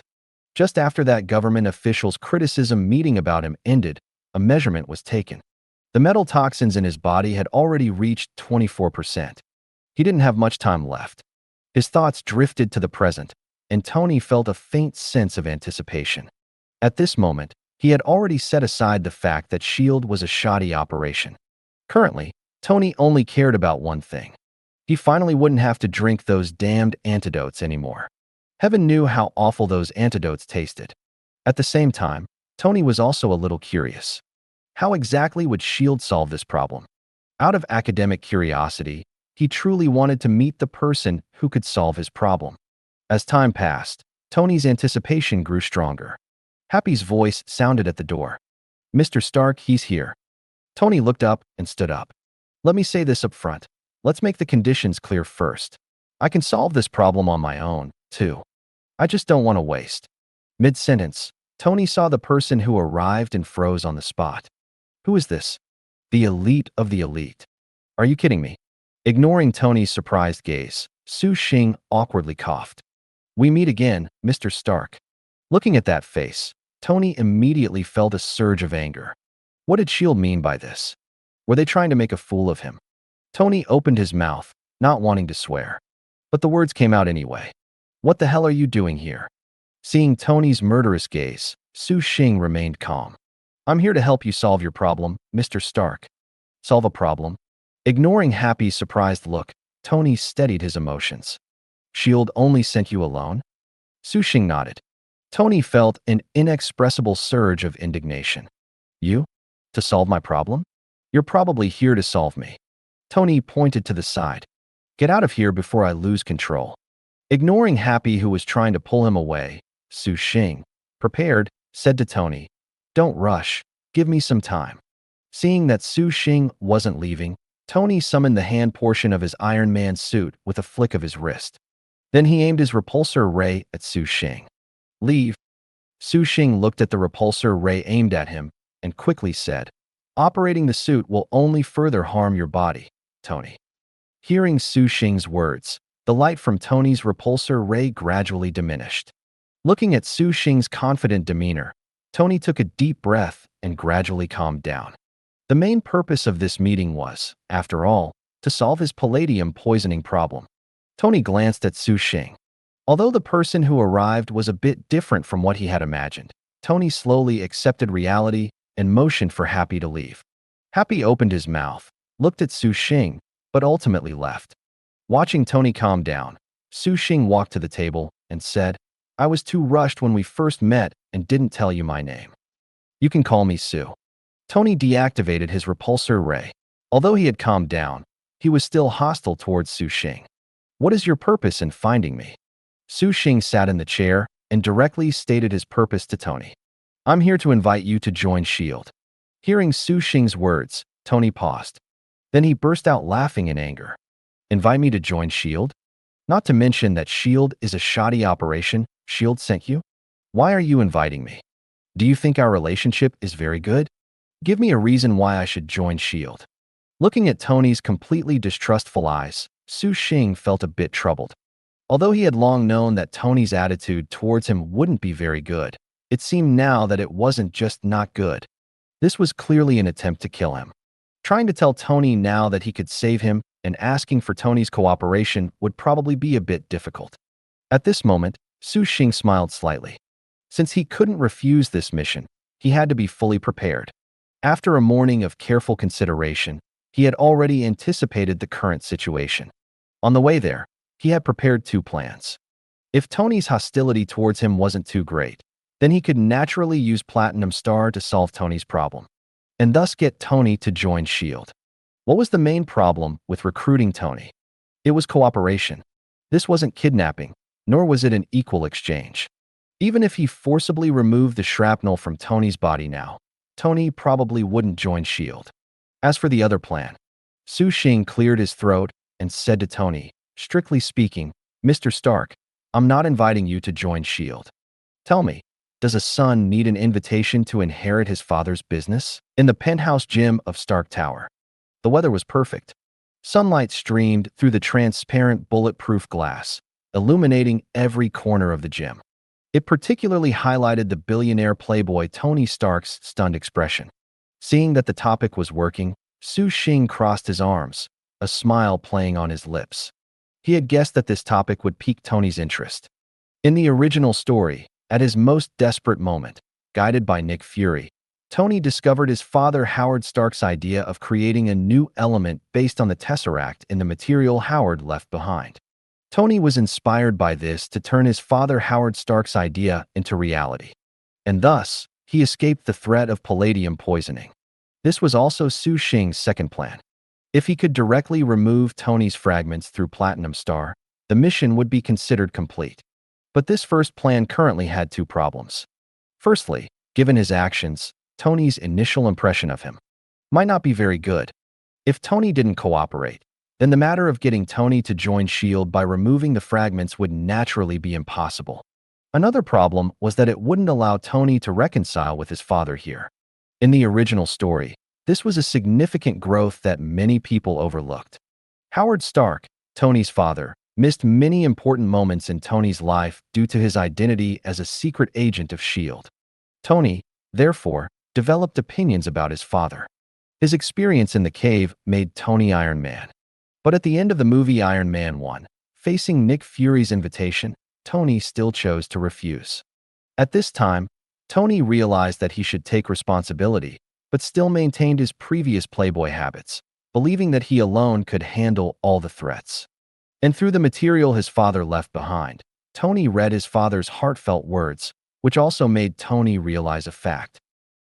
Just after that government official's criticism meeting about him ended, a measurement was taken. The metal toxins in his body had already reached 24%. He didn't have much time left. His thoughts drifted to the present, and Tony felt a faint sense of anticipation. At this moment, he had already set aside the fact that S.H.I.E.L.D. was a shoddy operation. Currently, Tony only cared about one thing. He finally wouldn't have to drink those damned antidotes anymore. Heaven knew how awful those antidotes tasted. At the same time, Tony was also a little curious. How exactly would S.H.I.E.L.D. solve this problem? Out of academic curiosity, he truly wanted to meet the person who could solve his problem. As time passed, Tony's anticipation grew stronger. Happy's voice sounded at the door. Mr. Stark, he's here. Tony looked up and stood up. Let me say this up front. Let's make the conditions clear first. I can solve this problem on my own, too. I just don't want to waste. Mid-sentence, Tony saw the person who arrived and froze on the spot. Who is this? The elite of the elite. Are you kidding me? Ignoring Tony's surprised gaze, Su Xing awkwardly coughed. We meet again, Mr. Stark. Looking at that face, Tony immediately felt a surge of anger. What did S.H.I.E.L.D. mean by this? Were they trying to make a fool of him? Tony opened his mouth, not wanting to swear. But the words came out anyway. What the hell are you doing here? Seeing Tony's murderous gaze, Su Xing remained calm. I'm here to help you solve your problem, Mr. Stark. Solve a problem? Ignoring Happy's surprised look, Tony steadied his emotions. S.H.I.E.L.D. only sent you alone? Su Xing nodded. Tony felt an inexpressible surge of indignation. You? To solve my problem? You're probably here to solve me. Tony pointed to the side. Get out of here before I lose control. Ignoring Happy, who was trying to pull him away, Su Xing, prepared, said to Tony, Don't rush, give me some time. Seeing that Su Xing wasn't leaving, Tony summoned the hand portion of his Iron Man suit with a flick of his wrist. Then he aimed his repulsor ray at Su Xing. Leave. Su Xing looked at the repulsor ray aimed at him and quickly said, Operating the suit will only further harm your body, Tony. Hearing Su Xing's words, the light from Tony's repulsor ray gradually diminished. Looking at Su Xing's confident demeanor, Tony took a deep breath and gradually calmed down. The main purpose of this meeting was, after all, to solve his palladium poisoning problem. Tony glanced at Su Xing. Although the person who arrived was a bit different from what he had imagined, Tony slowly accepted reality and motioned for Happy to leave. Happy opened his mouth, looked at Su Xing, but ultimately left. Watching Tony calm down, Su Xing walked to the table and said, I was too rushed when we first met and didn't tell you my name. You can call me Su. Tony deactivated his repulsor ray. Although he had calmed down, he was still hostile towards Su Xing. What is your purpose in finding me? Su Xing sat in the chair and directly stated his purpose to Tony. I'm here to invite you to join S.H.I.E.L.D. Hearing Su Xing's words, Tony paused. Then he burst out laughing in anger. Invite me to join S.H.I.E.L.D.? Not to mention that S.H.I.E.L.D. is a shoddy operation. S.H.I.E.L.D. sent you? Why are you inviting me? Do you think our relationship is very good? Give me a reason why I should join S.H.I.E.L.D. Looking at Tony's completely distrustful eyes, Su Xing felt a bit troubled. Although he had long known that Tony's attitude towards him wouldn't be very good, it seemed now that it wasn't just not good. This was clearly an attempt to kill him. Trying to tell Tony now that he could save him and asking for Tony's cooperation would probably be a bit difficult. At this moment, Su Xing smiled slightly. Since he couldn't refuse this mission, he had to be fully prepared. After a morning of careful consideration, he had already anticipated the current situation. On the way there, he had prepared 2 plans. If Tony's hostility towards him wasn't too great, then he could naturally use Platinum Star to solve Tony's problem, and thus get Tony to join S.H.I.E.L.D. What was the main problem with recruiting Tony? It was cooperation. This wasn't kidnapping, nor was it an equal exchange. Even if he forcibly removed the shrapnel from Tony's body now, Tony probably wouldn't join S.H.I.E.L.D. As for the other plan, Su Xing cleared his throat and said to Tony, strictly speaking, Mr. Stark, I'm not inviting you to join S.H.I.E.L.D. Tell me, does a son need an invitation to inherit his father's business? In the penthouse gym of Stark Tower, the weather was perfect. Sunlight streamed through the transparent bulletproof glass, illuminating every corner of the gym. It particularly highlighted the billionaire playboy Tony Stark's stunned expression. Seeing that the topic was working, Su Xing crossed his arms, a smile playing on his lips. He had guessed that this topic would pique Tony's interest. In the original story, at his most desperate moment, guided by Nick Fury, Tony discovered his father Howard Stark's idea of creating a new element based on the Tesseract in the material Howard left behind. Tony was inspired by this to turn his father Howard Stark's idea into reality. And thus, he escaped the threat of palladium poisoning. This was also Su Xing's second plan. If he could directly remove Tony's fragments through Platinum Star, the mission would be considered complete. But this first plan currently had 2 problems. Firstly, given his actions, Tony's initial impression of him might not be very good. If Tony didn't cooperate, then the matter of getting Tony to join S.H.I.E.L.D. by removing the fragments would naturally be impossible. Another problem was that it wouldn't allow Tony to reconcile with his father here. In the original story, this was a significant growth that many people overlooked. Howard Stark, Tony's father, missed many important moments in Tony's life due to his identity as a secret agent of S.H.I.E.L.D. Tony, therefore, developed opinions about his father. His experience in the cave made Tony Iron Man. But at the end of the movie Iron Man 1, facing Nick Fury's invitation, Tony still chose to refuse. At this time, Tony realized that he should take responsibility, but still maintained his previous playboy habits, believing that he alone could handle all the threats. And through the material his father left behind, Tony read his father's heartfelt words, which also made Tony realize a fact.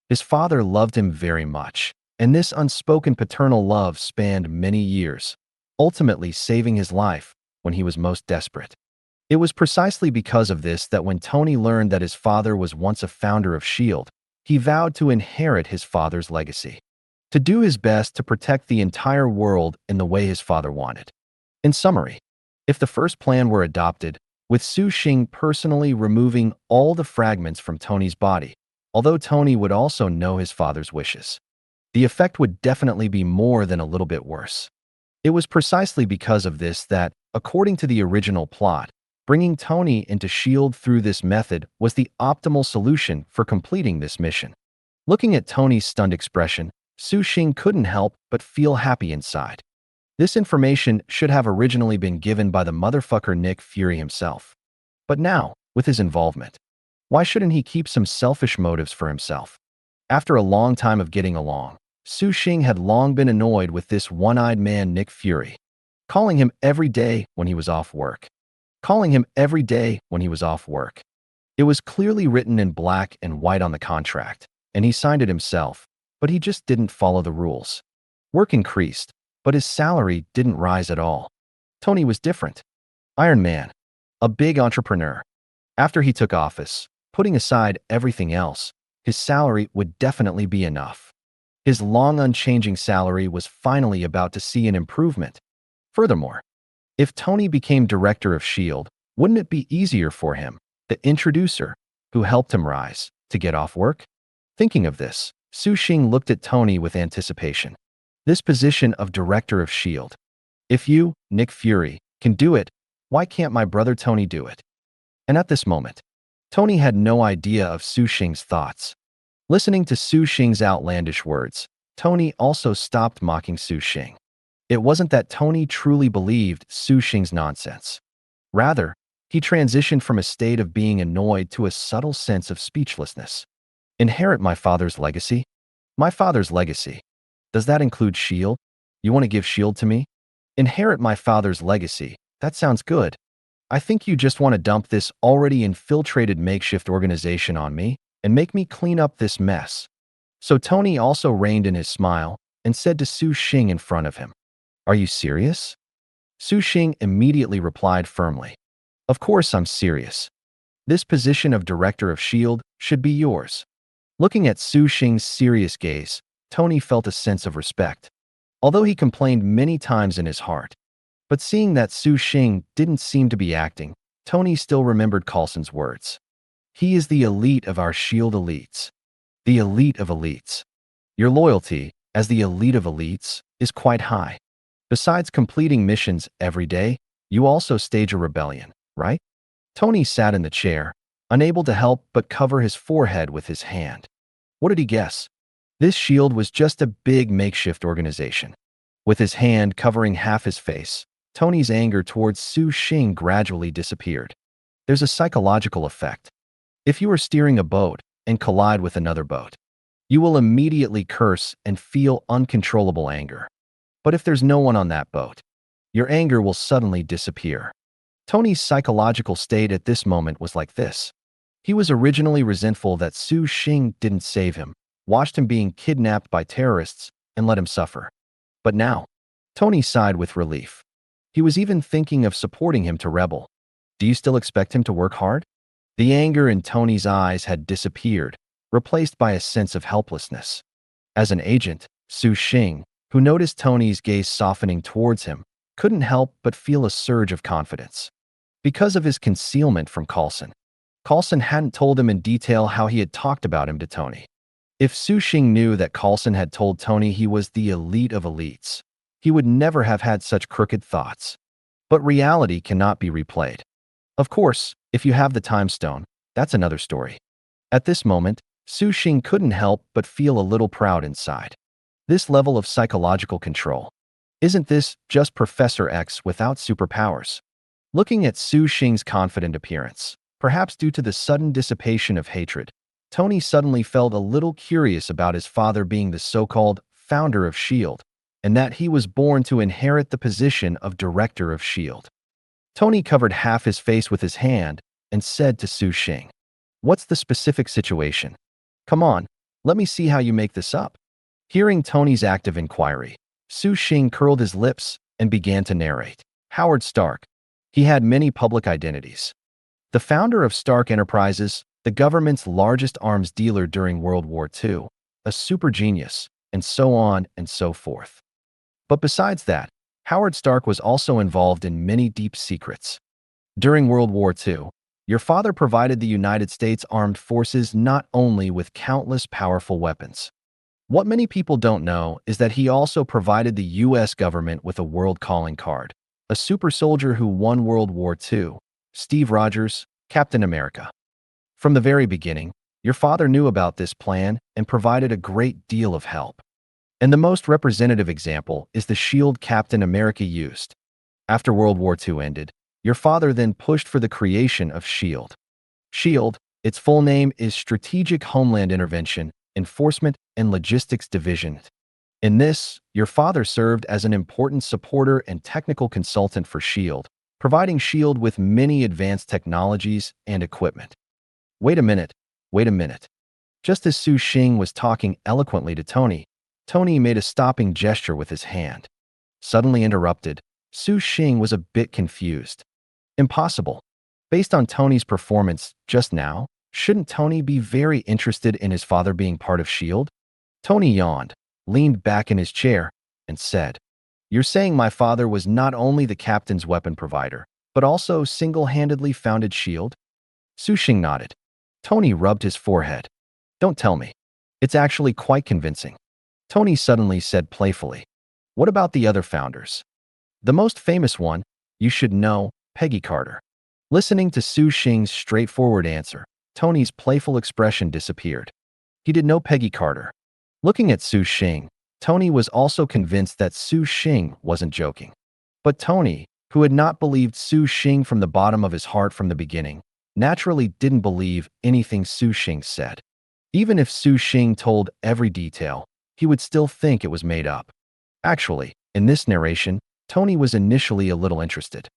His father loved him very much, and this unspoken paternal love spanned many years, ultimately saving his life when he was most desperate. It was precisely because of this that when Tony learned that his father was once a founder of S.H.I.E.L.D., he vowed to inherit his father's legacy, to do his best to protect the entire world in the way his father wanted. In summary, if the first plan were adopted, with Su Xing personally removing all the fragments from Tony's body, although Tony would also know his father's wishes, the effect would definitely be more than a little bit worse. It was precisely because of this that, according to the original plot, bringing Tony into S.H.I.E.L.D. through this method was the optimal solution for completing this mission. Looking at Tony's stunned expression, Su Xing couldn't help but feel happy inside. This information should have originally been given by the motherfucker Nick Fury himself. But now, with his involvement, why shouldn't he keep some selfish motives for himself? After a long time of getting along, Su Xing had long been annoyed with this one-eyed man Nick Fury, calling him every day when he was off work. It was clearly written in black and white on the contract, and he signed it himself, but he just didn't follow the rules. Work increased, but his salary didn't rise at all. Tony was different. Iron Man, a big entrepreneur. After he took office, putting aside everything else, his salary would definitely be enough. His long unchanging salary was finally about to see an improvement. Furthermore, if Tony became director of S.H.I.E.L.D, wouldn't it be easier for him, the introducer, who helped him rise, to get off work? Thinking of this, Su Xing looked at Tony with anticipation. This position of director of S.H.I.E.L.D. If you, Nick Fury, can do it, why can't my brother Tony do it? And at this moment, Tony had no idea of Su Xing's thoughts. Listening to Su Xing's outlandish words, Tony also stopped mocking Su Xing. It wasn't that Tony truly believed Su Xing's nonsense. Rather, he transitioned from a state of being annoyed to a subtle sense of speechlessness. Inherit my father's legacy? My father's legacy. Does that include S.H.I.E.L.D? You want to give S.H.I.E.L.D to me? Inherit my father's legacy. That sounds good. I think you just want to dump this already infiltrated makeshift organization on me and make me clean up this mess. So Tony also reined in his smile and said to Su Xing in front of him, "Are you serious?" Su Xing immediately replied firmly, "Of course I'm serious. This position of director of S.H.I.E.L.D should be yours." Looking at Su Xing's serious gaze, Tony felt a sense of respect, although he complained many times in his heart. But seeing that Su Xing didn't seem to be acting, Tony still remembered Coulson's words. He is the elite of our S.H.I.E.L.D elites. The elite of elites. Your loyalty, as the elite of elites, is quite high. Besides completing missions every day, you also stage a rebellion, right? Tony sat in the chair, unable to help but cover his forehead with his hand. What did he guess? This S.H.I.E.L.D was just a big makeshift organization. With his hand covering half his face, Tony's anger towards Su Xing gradually disappeared. There's a psychological effect. If you are steering a boat and collide with another boat, you will immediately curse and feel uncontrollable anger. But if there's no one on that boat, your anger will suddenly disappear. Tony's psychological state at this moment was like this. He was originally resentful that Su Xing didn't save him, watched him being kidnapped by terrorists, and let him suffer. But now, Tony sighed with relief. He was even thinking of supporting him to rebel. Do you still expect him to work hard? The anger in Tony's eyes had disappeared, replaced by a sense of helplessness. As an agent, Su Xing, who noticed Tony's gaze softening towards him, couldn't help but feel a surge of confidence. Because of his concealment from Coulson, Coulson hadn't told him in detail how he had talked about him to Tony. If Su Xing knew that Coulson had told Tony he was the elite of elites, he would never have had such crooked thoughts. But reality cannot be replayed. Of course, if you have the time stone, that's another story. At this moment, Su Xing couldn't help but feel a little proud inside. This level of psychological control. Isn't this just Professor X without superpowers? Looking at Su Xing's confident appearance, perhaps due to the sudden dissipation of hatred, Tony suddenly felt a little curious about his father being the so-called founder of S.H.I.E.L.D, and that he was born to inherit the position of director of S.H.I.E.L.D. Tony covered half his face with his hand and said to Su Xing, "What's the specific situation? Come on, let me see how you make this up." Hearing Tony's active inquiry, Su Xing curled his lips and began to narrate. Howard Stark. He had many public identities. The founder of Stark Enterprises, the government's largest arms dealer during World War II, a super genius, and so on and so forth. But besides that, Howard Stark was also involved in many deep secrets. During World War II, your father provided the United States Armed Forces not only with countless powerful weapons. What many people don't know is that he also provided the U.S. government with a world calling card, a super soldier who won World War II, Steve Rogers, Captain America. From the very beginning, your father knew about this plan and provided a great deal of help. And the most representative example is the S.H.I.E.L.D Captain America used. After World War II ended, your father then pushed for the creation of S.H.I.E.L.D. S.H.I.E.L.D, its full name is Strategic Homeland Intervention, Enforcement, and Logistics Division. In this, your father served as an important supporter and technical consultant for S.H.I.E.L.D, providing S.H.I.E.L.D with many advanced technologies and equipment. Wait a minute. Just as Su Xing was talking eloquently to Tony, Tony made a stopping gesture with his hand. Suddenly interrupted, Su Xing was a bit confused. Impossible. Based on Tony's performance just now, shouldn't Tony be very interested in his father being part of S.H.I.E.L.D? Tony yawned, leaned back in his chair, and said, "You're saying my father was not only the captain's weapon provider, but also single-handedly founded S.H.I.E.L.D? Su Xing nodded. Tony rubbed his forehead. "Don't tell me. It's actually quite convincing." Tony suddenly said playfully, "What about the other founders? The most famous one, you should know, Peggy Carter." Listening to Su Xing's straightforward answer, Tony's playful expression disappeared. He did know Peggy Carter. Looking at Su Xing, Tony was also convinced that Su Xing wasn't joking. But Tony, who had not believed Su Xing from the bottom of his heart from the beginning, naturally didn't believe anything Su Xing said. Even if Su Xing told every detail, he would still think it was made up. Actually, in this narration, Tony was initially a little interested,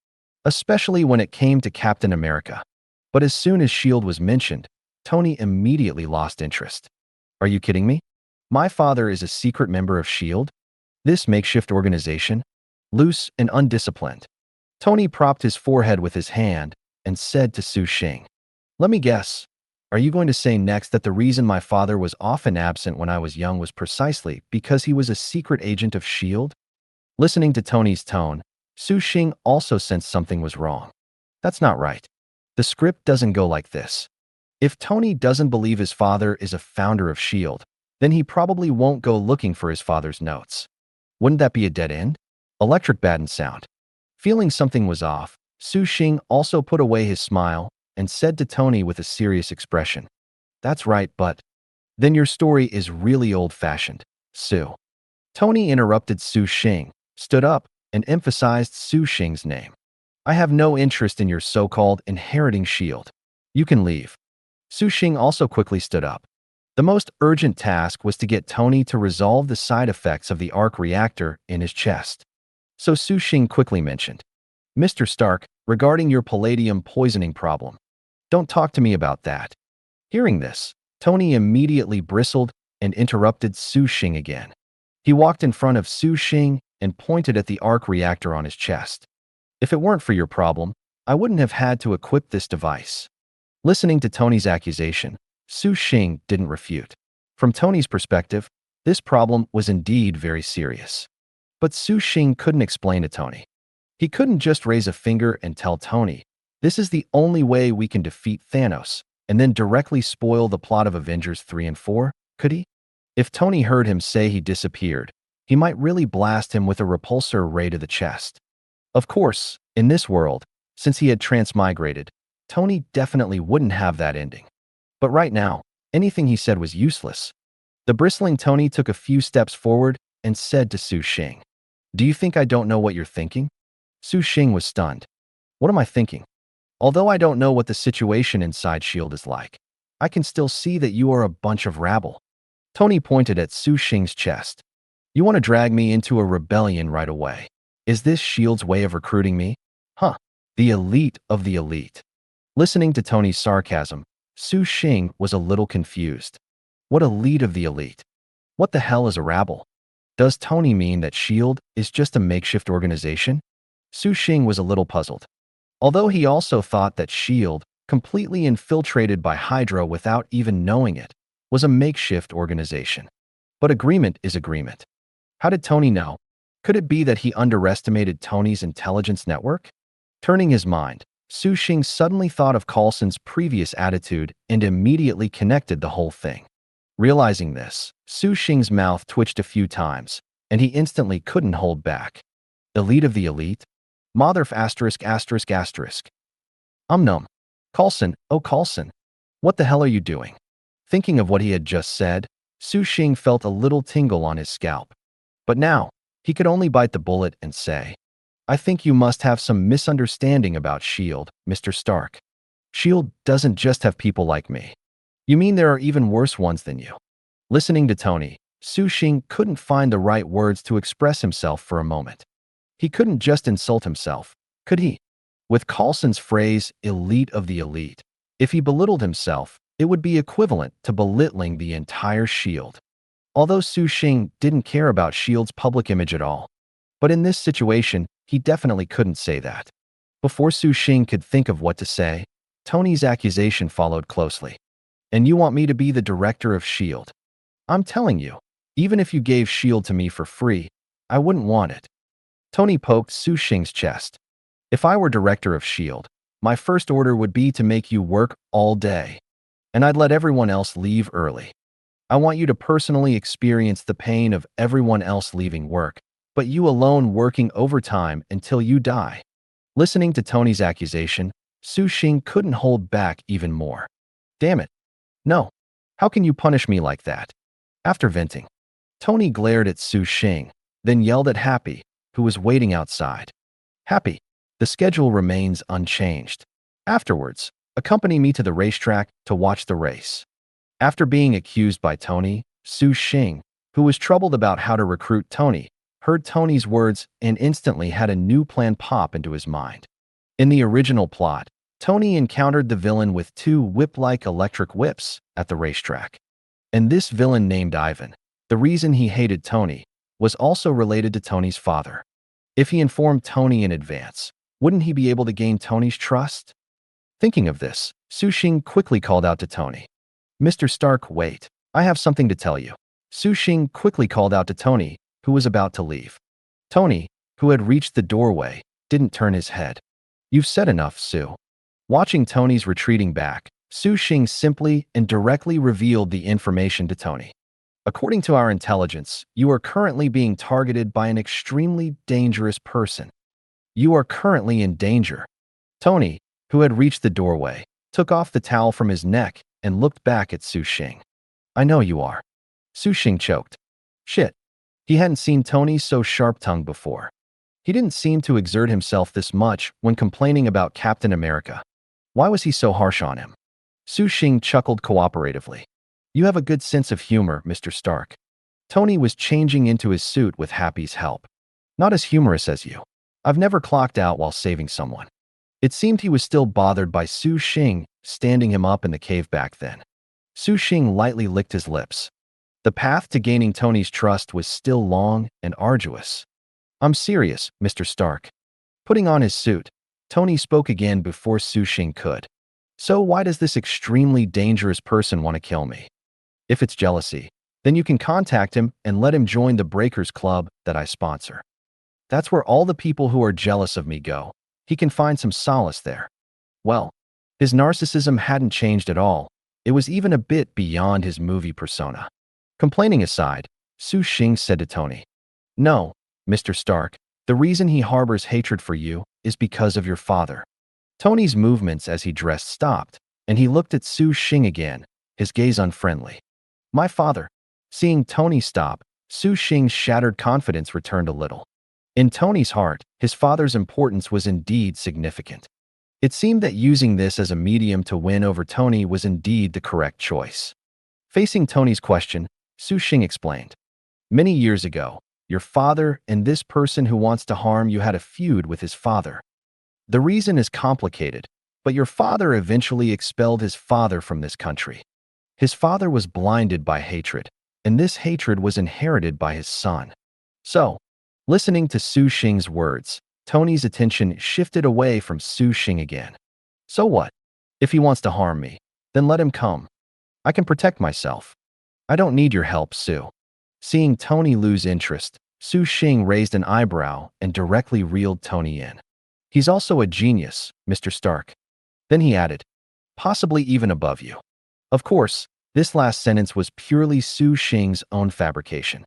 especially when it came to Captain America. But as soon as S.H.I.E.L.D. was mentioned, Tony immediately lost interest. Are you kidding me? My father is a secret member of S.H.I.E.L.D? This makeshift organization? Loose and undisciplined. Tony propped his forehead with his hand and said to Su Xing, "Let me guess. Are you going to say next that the reason my father was often absent when I was young was precisely because he was a secret agent of S.H.I.E.L.D? Listening to Tony's tone, Su Xing also sensed something was wrong. That's not right. The script doesn't go like this. If Tony doesn't believe his father is a founder of S.H.I.E.L.D, then he probably won't go looking for his father's notes. Wouldn't that be a dead end? Electric baton sound. Feeling something was off, Su Xing also put away his smile and said to Tony with a serious expression, "That's right, but then your story is really old-fashioned, Su." Tony interrupted Su Xing, stood up, and emphasized Su Xing's name. "I have no interest in your so-called inheriting S.H.I.E.L.D. You can leave." Su Xing also quickly stood up. The most urgent task was to get Tony to resolve the side effects of the arc reactor in his chest. So Su Xing quickly mentioned, "Mr. Stark, regarding your palladium poisoning problem. Don't talk to me about that." Hearing this, Tony immediately bristled and interrupted Su Xing again. He walked in front of Su Xing and pointed at the arc reactor on his chest. "If it weren't for your problem, I wouldn't have had to equip this device." Listening to Tony's accusation, Su Xing didn't refute. From Tony's perspective, this problem was indeed very serious. But Su Xing couldn't explain to Tony. He couldn't just raise a finger and tell Tony, "This is the only way we can defeat Thanos," and then directly spoil the plot of Avengers 3 and 4, could he? If Tony heard him say he disappeared, he might really blast him with a repulsor ray to the chest. Of course, in this world, since he had transmigrated, Tony definitely wouldn't have that ending. But right now, anything he said was useless. The bristling Tony took a few steps forward and said to Su Xing, "Do you think I don't know what you're thinking?" Su Xing was stunned. "What am I thinking? Although I don't know what the situation inside S.H.I.E.L.D. is like, I can still see that you are a bunch of rabble." Tony pointed at Su Xing's chest. "You want to drag me into a rebellion right away? Is this S.H.I.E.L.D.'s way of recruiting me? Huh, the elite of the elite." Listening to Tony's sarcasm, Su Xing was a little confused. What elite of the elite? What the hell is a rabble? Does Tony mean that S.H.I.E.L.D. is just a makeshift organization? Su Xing was a little puzzled. Although he also thought that S.H.I.E.L.D., completely infiltrated by Hydra without even knowing it, was a makeshift organization. But agreement is agreement. How did Tony know? Could it be that he underestimated Tony's intelligence network? Turning his mind, Su Xing suddenly thought of Coulson's previous attitude and immediately connected the whole thing. Realizing this, Su Xing's mouth twitched a few times, and he instantly couldn't hold back. Elite of the elite? Motherf asterisk asterisk asterisk. Num. Coulson, oh Coulson. What the hell are you doing? Thinking of what he had just said, Su Xing felt a little tingle on his scalp. But now, he could only bite the bullet and say, "I think you must have some misunderstanding about S.H.I.E.L.D., Mr. Stark. S.H.I.E.L.D. doesn't just have people like me. You mean there are even worse ones than you?" Listening to Tony, Su Xing couldn't find the right words to express himself for a moment. He couldn't just insult himself, could he? With Coulson's phrase, elite of the elite, if he belittled himself, It would be equivalent to belittling the entire S.H.I.E.L.D. Although Su Xing didn't care about S.H.I.E.L.D's public image at all. But in this situation, he definitely couldn't say that. Before Su Xing could think of what to say, Tony's accusation followed closely. And you want me to be the director of S.H.I.E.L.D.? I'm telling you, even if you gave S.H.I.E.L.D. to me for free, I wouldn't want it. Tony poked Su Xing's chest. If I were director of S.H.I.E.L.D., my first order would be to make you work all day. And I'd let everyone else leave early. I want you to personally experience the pain of everyone else leaving work, but you alone working overtime until you die. Listening to Tony's accusation, Su Xing couldn't hold back even more. Damn it. No. How can you punish me like that? After venting, Tony glared at Su Xing, then yelled at Happy, who was waiting outside. Happy, the schedule remains unchanged. Afterwards, accompany me to the racetrack to watch the race. After being accused by Tony, Su Xing, who was troubled about how to recruit Tony, heard Tony's words and instantly had a new plan pop into his mind. In the original plot, Tony encountered the villain with two whip-like electric whips at the racetrack. And this villain named Ivan, the reason he hated Tony, was also related to Tony's father. If he informed Tony in advance, wouldn't he be able to gain Tony's trust? Thinking of this, Su Xing quickly called out to Tony. Mr. Stark, wait. I have something to tell you. Su Xing quickly called out to Tony, who was about to leave. Tony, who had reached the doorway, didn't turn his head. You've said enough, Su. Watching Tony's retreating back, Su Xing simply and directly revealed the information to Tony. According to our intelligence, you are currently being targeted by an extremely dangerous person. You are currently in danger. Tony, who had reached the doorway, took off the towel from his neck and looked back at Su Xing. I know you are. Su Xing choked. Shit. He hadn't seen Tony so sharp-tongued before. He didn't seem to exert himself this much when complaining about Captain America. Why was he so harsh on him? Su Xing chuckled cooperatively. You have a good sense of humor, Mr. Stark. Tony was changing into his suit with Happy's help. Not as humorous as you. I've never clocked out while saving someone. It seemed he was still bothered by Su Xing standing him up in the cave back then. Su Xing lightly licked his lips. The path to gaining Tony's trust was still long and arduous. I'm serious, Mr. Stark. Putting on his suit, Tony spoke again before Su Xing could. So why does this extremely dangerous person want to kill me? If it's jealousy, then you can contact him and let him join the Breakers Club that I sponsor. That's where all the people who are jealous of me go. He can find some solace there. Well, his narcissism hadn't changed at all. It was even a bit beyond his movie persona. Complaining aside, Su Xing said to Tony, No, Mr. Stark, the reason he harbors hatred for you is because of your father. Tony's movements as he dressed stopped, and he looked at Su Xing again, his gaze unfriendly. My father. Seeing Tony stop, Su Xing's shattered confidence returned a little. In Tony's heart, his father's importance was indeed significant. It seemed that using this as a medium to win over Tony was indeed the correct choice. Facing Tony's question, Su Xing explained. Many years ago, your father and this person who wants to harm you had a feud with his father. The reason is complicated, but your father eventually expelled his father from this country. His father was blinded by hatred, and this hatred was inherited by his son. So, listening to Su Xing's words, Tony's attention shifted away from Su Xing again. So what? If he wants to harm me, then let him come. I can protect myself. I don't need your help, Su. Seeing Tony lose interest, Su Xing raised an eyebrow and directly reeled Tony in. He's also a genius, Mr. Stark. Then he added, possibly even above you. Of course, this last sentence was purely Su Xing's own fabrication.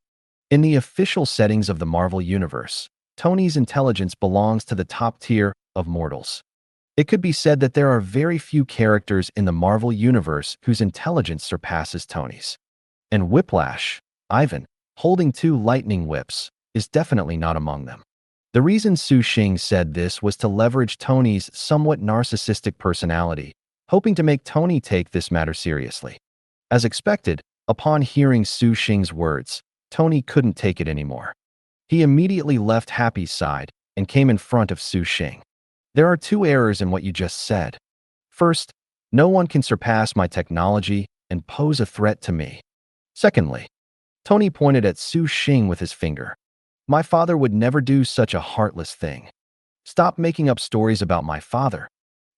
In the official settings of the Marvel Universe, Tony's intelligence belongs to the top tier of mortals. It could be said that there are very few characters in the Marvel Universe whose intelligence surpasses Tony's. And Whiplash, Ivan, holding two lightning whips, is definitely not among them. The reason Su Xing said this was to leverage Tony's somewhat narcissistic personality, hoping to make Tony take this matter seriously. As expected, upon hearing Su Xing's words, Tony couldn't take it anymore. He immediately left Happy's side and came in front of Su Xing. There are two errors in what you just said. First, No one can surpass my technology and pose a threat to me. Secondly, Tony pointed at Su Xing with his finger. My father would never do such a heartless thing. Stop making up stories about my father.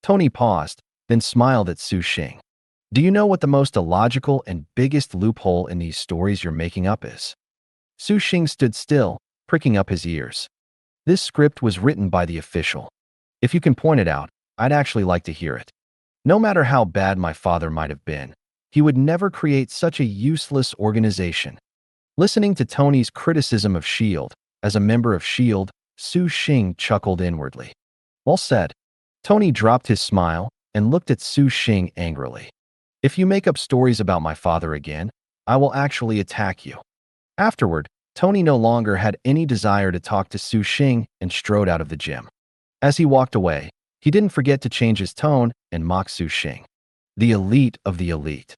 Tony paused, then smiled at Su Xing. Do you know what the most illogical and biggest loophole in these stories you're making up is? Su Xing stood still, pricking up his ears. This script was written by the official. If you can point it out, I'd actually like to hear it. No matter how bad my father might have been, he would never create such a useless organization. Listening to Tony's criticism of S.H.I.E.L.D, as a member of S.H.I.E.L D, Su Xing chuckled inwardly. Well said. Tony dropped his smile and looked at Su Xing angrily. If you make up stories about my father again, I will actually attack you. Afterward, Tony no longer had any desire to talk to Su Xing and strode out of the gym. As he walked away, he didn't forget to change his tone and mock Su Xing. The elite of the elite.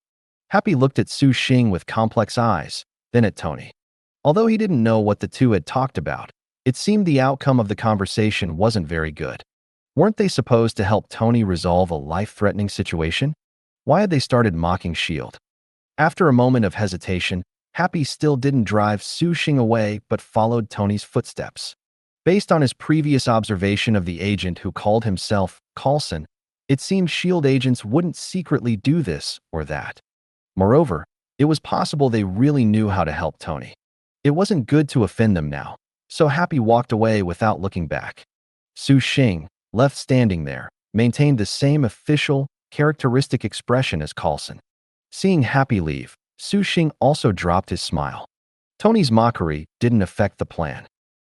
Happy looked at Su Xing with complex eyes, then at Tony. Although he didn't know what the two had talked about, it seemed the outcome of the conversation wasn't very good. Weren't they supposed to help Tony resolve a life-threatening situation? Why had they started mocking S.H.I.E.L.D? After a moment of hesitation, Happy still didn't drive Su Xing away but followed Tony's footsteps. Based on his previous observation of the agent who called himself Coulson, it seemed S.H.I.E.L.D. agents wouldn't secretly do this or that. Moreover, it was possible they really knew how to help Tony. It wasn't good to offend them now, so Happy walked away without looking back. Su Xing, left standing there, maintained the same official, characteristic expression as Coulson. Seeing Happy leave, Su Xing also dropped his smile. Tony's mockery didn't affect the plan.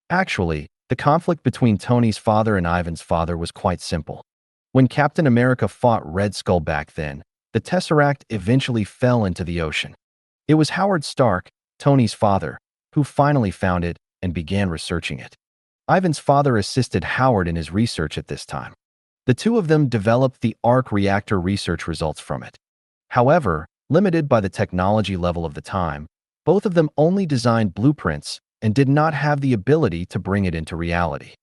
Actually, the conflict between Tony's father and Ivan's father was quite simple. When Captain America fought Red Skull back then, the Tesseract eventually fell into the ocean. It was Howard Stark, Tony's father, who finally found it and began researching it. Ivan's father assisted Howard in his research at this time. The two of them developed the arc reactor research results from it. However, limited by the technology level of the time, both of them only designed blueprints and did not have the ability to bring it into reality.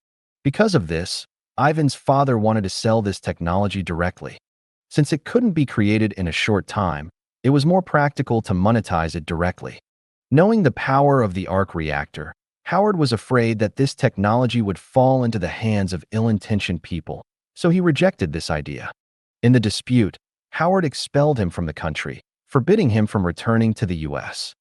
Because of this, Ivan's father wanted to sell this technology directly. Since it couldn't be created in a short time, it was more practical to monetize it directly. Knowing the power of the arc reactor, Howard was afraid that this technology would fall into the hands of ill-intentioned people, so he rejected this idea. In the dispute, Howard expelled him from the country, forbidding him from returning to the U.S.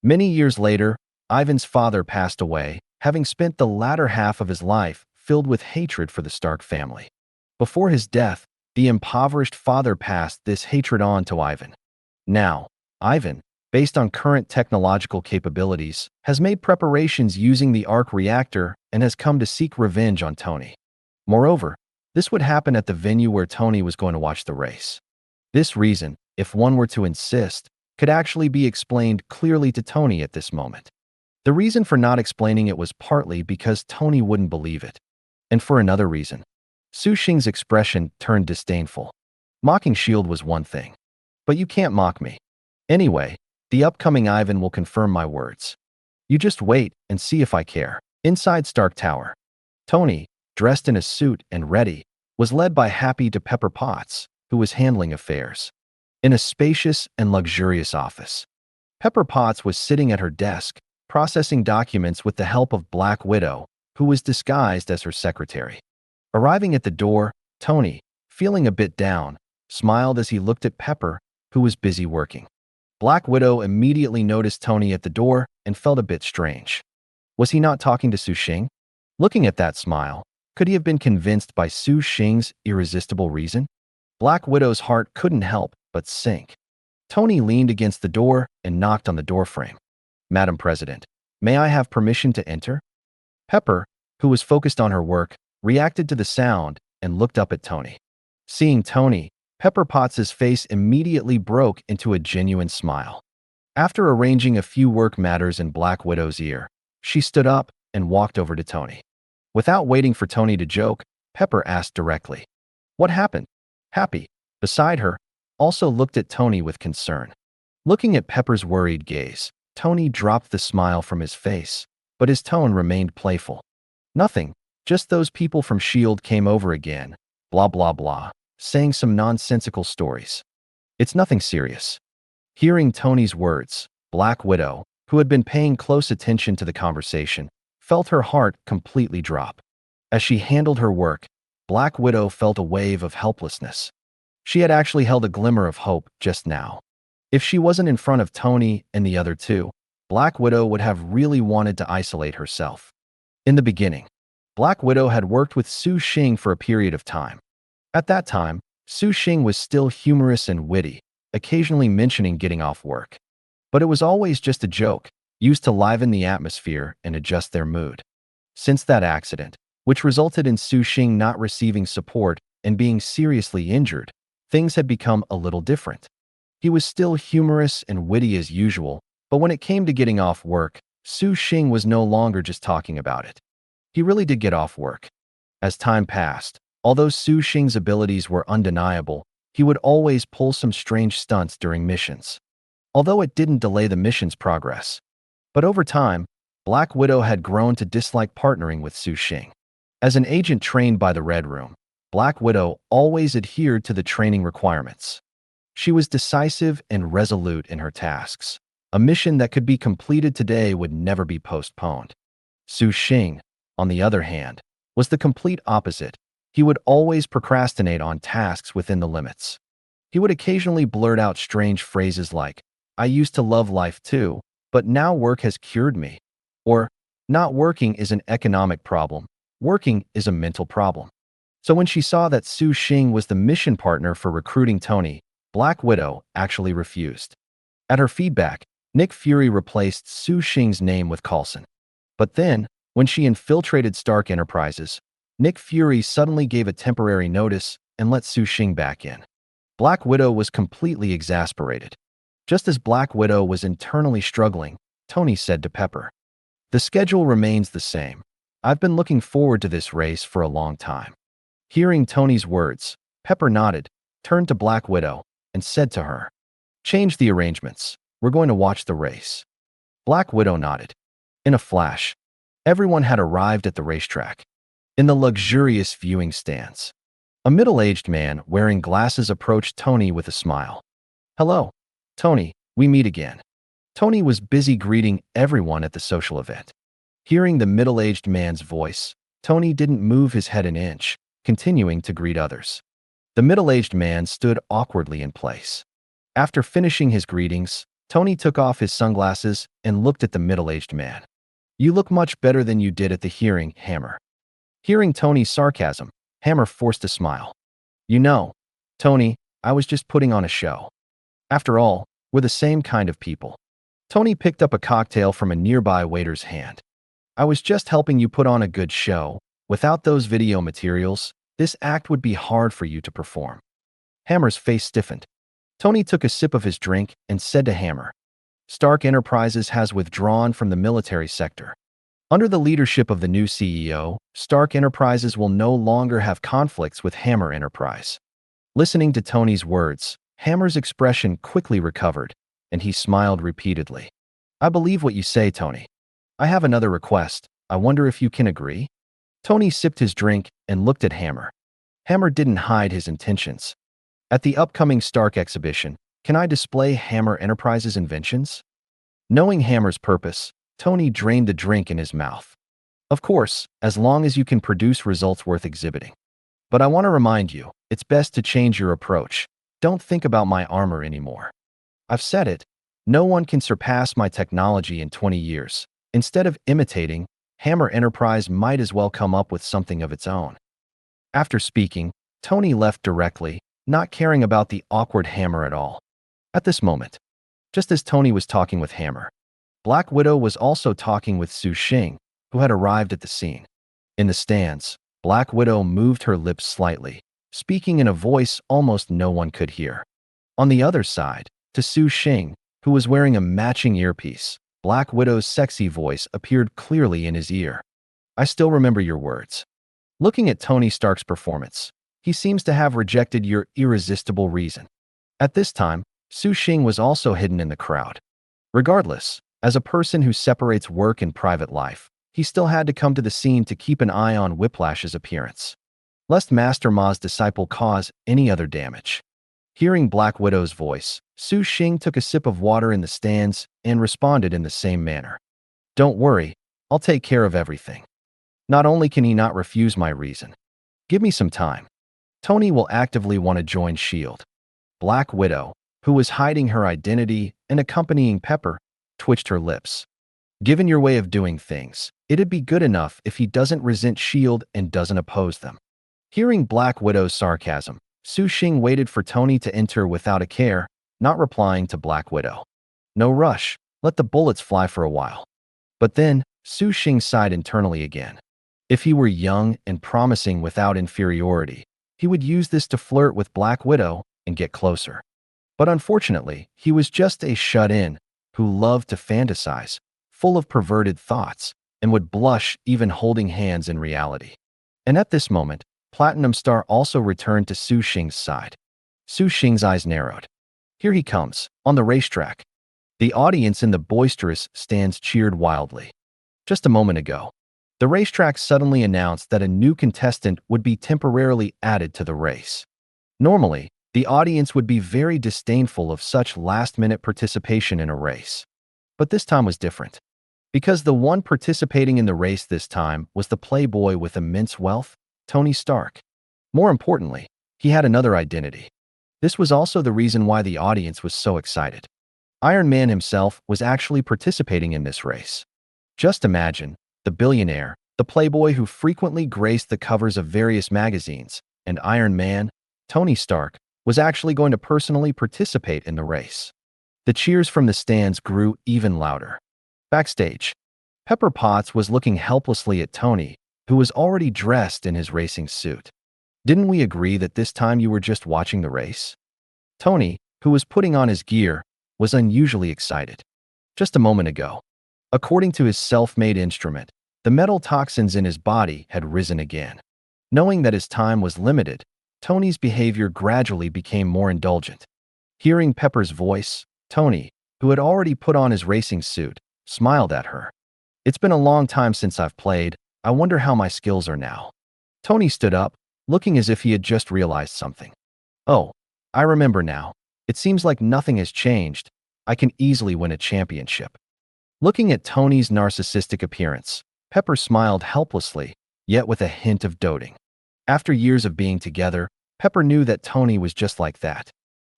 Many years later, Ivan's father passed away, having spent the latter half of his life filled with hatred for the Stark family. Before his death, the impoverished father passed this hatred on to Ivan. Now, Ivan, based on current technological capabilities, has made preparations using the arc reactor and has come to seek revenge on Tony. Moreover, this would happen at the venue where Tony was going to watch the race. This reason, if one were to insist, could actually be explained clearly to Tony at this moment. The reason for not explaining it was partly because Tony wouldn't believe it. And for another reason. Su Xing's expression turned disdainful. Mocking S.H.I.E.L.D. was one thing. But you can't mock me. Anyway, the upcoming Ivan will confirm my words. You just wait and see if I care. Inside Stark Tower, Tony, dressed in a suit and ready, was led by Happy to Pepper Potts, who was handling affairs. In a spacious and luxurious office, Pepper Potts was sitting at her desk, processing documents with the help of Black Widow, who was disguised as her secretary. Arriving at the door, Tony, feeling a bit down, smiled as he looked at Pepper, who was busy working. Black Widow immediately noticed Tony at the door and felt a bit strange. Was he not talking to Su Xing? Looking at that smile, could he have been convinced by Su Xing's irresistible reason? Black Widow's heart couldn't help but sink. Tony leaned against the door and knocked on the doorframe. Madam President, may I have permission to enter? Pepper, who was focused on her work, reacted to the sound and looked up at Tony. Seeing Tony, Pepper Potts' face immediately broke into a genuine smile. After arranging a few work matters in Black Widow's ear, she stood up and walked over to Tony. Without waiting for Tony to joke, Pepper asked directly, "What happened?" Happy, beside her, also looked at Tony with concern. Looking at Pepper's worried gaze, Tony dropped the smile from his face, but his tone remained playful. "Nothing, just those people from S.H.I.E.L.D. came over again, blah blah blah." saying some nonsensical stories. It's nothing serious. Hearing Tony's words, Black Widow, who had been paying close attention to the conversation, felt her heart completely drop. As she handled her work, Black Widow felt a wave of helplessness. She had actually held a glimmer of hope just now. If she wasn't in front of Tony and the other two, Black Widow would have really wanted to isolate herself. In the beginning, Black Widow had worked with Su Xing for a period of time. At that time, Su Xing was still humorous and witty, occasionally mentioning getting off work. But it was always just a joke, used to liven the atmosphere and adjust their mood. Since that accident, which resulted in Su Xing not receiving support and being seriously injured, things had become a little different. He was still humorous and witty as usual, but when it came to getting off work, Su Xing was no longer just talking about it. He really did get off work. As time passed, although Su Xing's abilities were undeniable, he would always pull some strange stunts during missions. Although it didn't delay the mission's progress. But over time, Black Widow had grown to dislike partnering with Su Xing. As an agent trained by the Red Room, Black Widow always adhered to the training requirements. She was decisive and resolute in her tasks. A mission that could be completed today would never be postponed. Su Xing, on the other hand, was the complete opposite. He would always procrastinate on tasks within the limits. He would occasionally blurt out strange phrases like, "I used to love life too, but now work has cured me." Or, "Not working is an economic problem. Working is a mental problem." So when she saw that Su Xing was the mission partner for recruiting Tony, Black Widow actually refused. At her feedback, Nick Fury replaced Su Xing's name with Coulson. But then, when she infiltrated Stark Enterprises, Nick Fury suddenly gave a temporary notice and let Su Xing back in. Black Widow was completely exasperated. Just as Black Widow was internally struggling, Tony said to Pepper, "The schedule remains the same. I've been looking forward to this race for a long time." Hearing Tony's words, Pepper nodded, turned to Black Widow, and said to her, "Change the arrangements. We're going to watch the race." Black Widow nodded. In a flash, everyone had arrived at the racetrack. In the luxurious viewing stands, a middle-aged man wearing glasses approached Tony with a smile. "Hello, Tony, we meet again." Tony was busy greeting everyone at the social event. Hearing the middle-aged man's voice, Tony didn't move his head an inch, continuing to greet others. The middle-aged man stood awkwardly in place. After finishing his greetings, Tony took off his sunglasses and looked at the middle-aged man. "You look much better than you did at the hearing, Hammer." Hearing Tony's sarcasm, Hammer forced a smile. "You know, Tony, I was just putting on a show. After all, we're the same kind of people." Tony picked up a cocktail from a nearby waiter's hand. "I was just helping you put on a good show. Without those video materials, this act would be hard for you to perform." Hammer's face stiffened. Tony took a sip of his drink and said to Hammer, "Stark Enterprises has withdrawn from the military sector. Under the leadership of the new CEO, Stark Enterprises will no longer have conflicts with Hammer Enterprise." Listening to Tony's words, Hammer's expression quickly recovered, and he smiled repeatedly. "I believe what you say, Tony. I have another request. I wonder if you can agree?" Tony sipped his drink and looked at Hammer. Hammer didn't hide his intentions. "At the upcoming Stark exhibition, can I display Hammer Enterprises inventions?" Knowing Hammer's purpose, Tony drained the drink in his mouth. "Of course, as long as you can produce results worth exhibiting. But I want to remind you, it's best to change your approach. Don't think about my armor anymore. I've said it. No one can surpass my technology in 20 years. Instead of imitating, Hammer Enterprise might as well come up with something of its own." After speaking, Tony left directly, not caring about the awkward Hammer at all. At this moment, just as Tony was talking with Hammer, Black Widow was also talking with Su Xing, who had arrived at the scene. In the stands, Black Widow moved her lips slightly, speaking in a voice almost no one could hear. On the other side, to Su Xing, who was wearing a matching earpiece, Black Widow's sexy voice appeared clearly in his ear. "I still remember your words." Looking at Tony Stark's performance, he seems to have rejected your irresistible reason. At this time, Su Xing was also hidden in the crowd. Regardless, as a person who separates work and private life, he still had to come to the scene to keep an eye on Whiplash's appearance. lest Master Ma's disciple cause any other damage. Hearing Black Widow's voice, Su Xing took a sip of water in the stands and responded in the same manner. Don't worry, I'll take care of everything. Not only can he not refuse my reason. Give me some time. Tony will actively want to join S.H.I.E.L.D. Black Widow, who was hiding her identity and accompanying Pepper, twitched her lips. Given your way of doing things, it'd be good enough if he doesn't resent S.H.I.E.L.D. and doesn't oppose them. Hearing Black Widow's sarcasm, Su Xing waited for Tony to enter without a care, not replying to Black Widow. No rush, let the bullets fly for a while. But then, Su Xing sighed internally again. If he were young and promising without inferiority, he would use this to flirt with Black Widow and get closer. But unfortunately, he was just a shut-in who loved to fantasize, full of perverted thoughts, and would blush even holding hands in reality. And at this moment, Platinum Star also returned to Su Xing's side. Su Xing's eyes narrowed. Here he comes, on the racetrack. The audience in the boisterous stands cheered wildly. Just a moment ago, the racetrack suddenly announced that a new contestant would be temporarily added to the race. Normally, the audience would be very disdainful of such last-minute participation in a race. But this time was different. Because the one participating in the race this time was the playboy with immense wealth, Tony Stark. More importantly, he had another identity. This was also the reason why the audience was so excited. Iron Man himself was actually participating in this race. Just imagine, the billionaire, the playboy who frequently graced the covers of various magazines, and Iron Man, Tony Stark, was actually going to personally participate in the race. The cheers from the stands grew even louder. Backstage, Pepper Potts was looking helplessly at Tony, who was already dressed in his racing suit. Didn't we agree that this time you were just watching the race? Tony, who was putting on his gear, was unusually excited. Just a moment ago, according to his self-made instrument, the metal toxins in his body had risen again. Knowing that his time was limited, Tony's behavior gradually became more indulgent. Hearing Pepper's voice, Tony, who had already put on his racing suit, smiled at her. It's been a long time since I've played. I wonder how my skills are now. Tony stood up, looking as if he had just realized something. Oh, I remember now. It seems like nothing has changed. I can easily win a championship. Looking at Tony's narcissistic appearance, Pepper smiled helplessly, yet with a hint of doting. After years of being together, Pepper knew that Tony was just like that.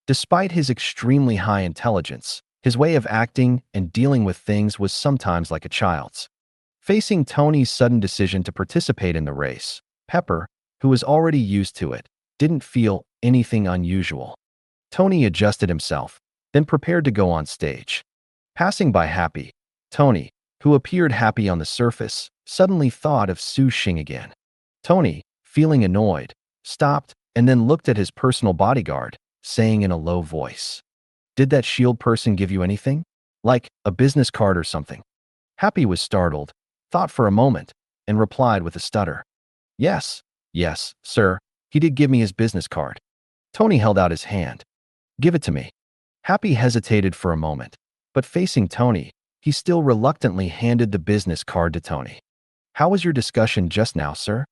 Despite his extremely high intelligence, his way of acting and dealing with things was sometimes like a child's. Facing Tony's sudden decision to participate in the race, Pepper, who was already used to it, didn't feel anything unusual. Tony adjusted himself, then prepared to go on stage. Passing by Happy, Tony, who appeared happy on the surface, suddenly thought of Su Xing again. Tony, feeling annoyed, stopped and then looked at his personal bodyguard, saying in a low voice, "Did that S.H.I.E.L.D. person give you anything? Like a business card or something?" Happy was startled, thought for a moment, and replied with a stutter. Yes, sir, he did give me his business card." Tony held out his hand. "Give it to me." Happy hesitated for a moment, but facing Tony, he still reluctantly handed the business card to Tony. "How was your discussion just now, sir?"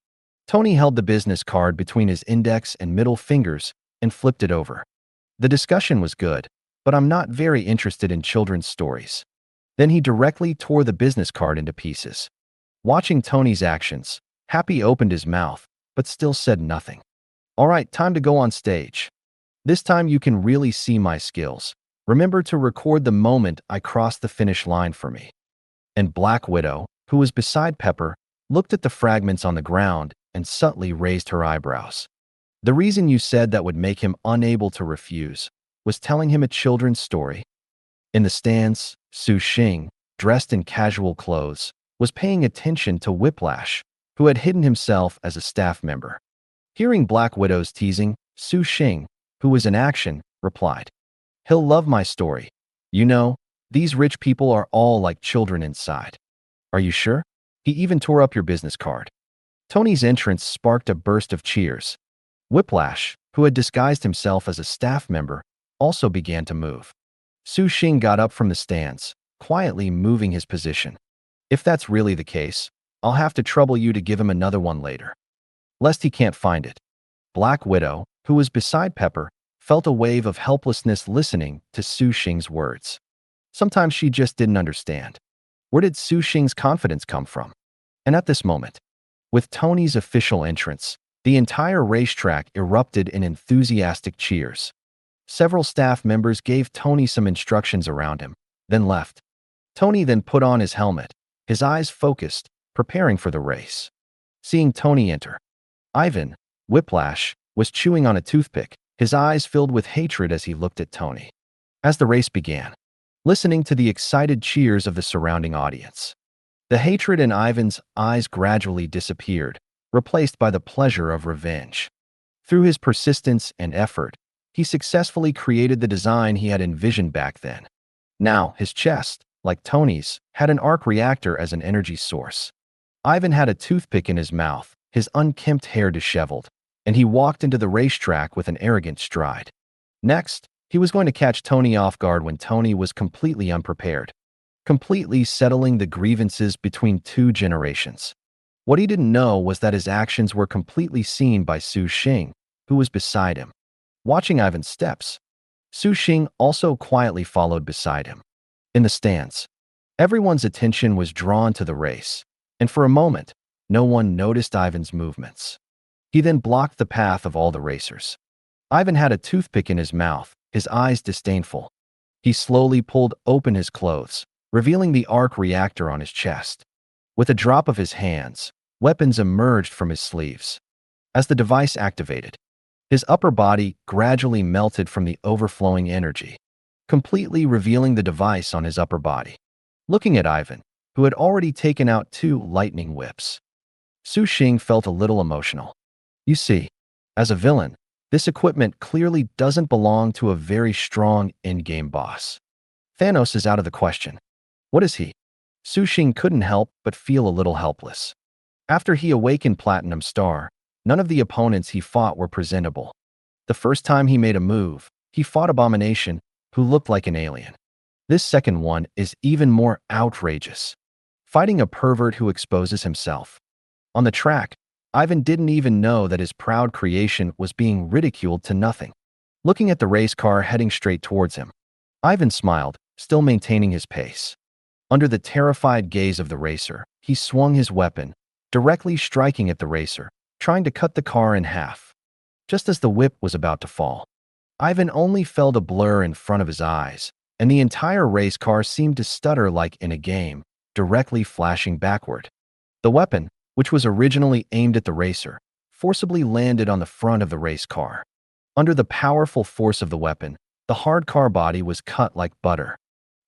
Tony held the business card between his index and middle fingers and flipped it over. "The discussion was good, but I'm not very interested in children's stories." Then he directly tore the business card into pieces. Watching Tony's actions, Happy opened his mouth, but still said nothing. "All right, time to go on stage. This time you can really see my skills. Remember to record the moment I cross the finish line for me." And Black Widow, who was beside Pepper, looked at the fragments on the ground and subtly raised her eyebrows. "The reason you said that would make him unable to refuse was telling him a children's story?" In the stands, Su Xing, dressed in casual clothes, was paying attention to Whiplash, who had hidden himself as a staff member. Hearing Black Widow's teasing, Su Xing, who was in action, replied, "He'll love my story. You know, these rich people are all like children inside." "Are you sure? He even tore up your business card." Tony's entrance sparked a burst of cheers. Whiplash, who had disguised himself as a staff member, also began to move. Su Xing got up from the stands, quietly moving his position. "If that's really the case, I'll have to trouble you to give him another one later." lest he can't find it. Black Widow, who was beside Pepper, felt a wave of helplessness listening to Su Xing's words. Sometimes she just didn't understand. Where did Su Xing's confidence come from? And at this moment, with Tony's official entrance, the entire racetrack erupted in enthusiastic cheers. Several staff members gave Tony some instructions around him, then left. Tony then put on his helmet, his eyes focused, preparing for the race. Seeing Tony enter, Ivan, Whiplash, was chewing on a toothpick, his eyes filled with hatred as he looked at Tony. As the race began, listening to the excited cheers of the surrounding audience, the hatred in Ivan's eyes gradually disappeared, replaced by the pleasure of revenge. Through his persistence and effort, he successfully created the design he had envisioned back then. Now, his chest, like Tony's, had an arc reactor as an energy source. Ivan had a toothpick in his mouth, his unkempt hair disheveled, and he walked into the racetrack with an arrogant stride. Next, he was going to catch Tony off guard when Tony was completely unprepared, completely settling the grievances between two generations. What he didn't know was that his actions were completely seen by Su Xing, who was beside him. Watching Ivan's steps, Su Xing also quietly followed beside him. In the stands, everyone's attention was drawn to the race, and for a moment, no one noticed Ivan's movements. He then blocked the path of all the racers. Ivan had a toothpick in his mouth, his eyes disdainful. He slowly pulled open his clothes, revealing the arc reactor on his chest. With a drop of his hands, weapons emerged from his sleeves. As the device activated, his upper body gradually melted from the overflowing energy, completely revealing the device on his upper body. Looking at Ivan, who had already taken out 2 lightning whips, Su Xing felt a little emotional. You see, as a villain, this equipment clearly doesn't belong to a very strong in-game boss. Thanos is out of the question. What is he? Su Xing couldn't help but feel a little helpless. After he awakened Platinum Star, none of the opponents he fought were presentable. The first time he made a move, he fought Abomination, who looked like an alien. This second one is even more outrageous, fighting a pervert who exposes himself. On the track, Ivan didn't even know that his proud creation was being ridiculed to nothing. Looking at the race car heading straight towards him, Ivan smiled, still maintaining his pace. Under the terrified gaze of the racer, he swung his weapon, directly striking at the racer, trying to cut the car in half. Just as the whip was about to fall, Ivan only felt a blur in front of his eyes, and the entire race car seemed to stutter like in a game, directly flashing backward. The weapon, which was originally aimed at the racer, forcibly landed on the front of the race car. Under the powerful force of the weapon, the hard car body was cut like butter.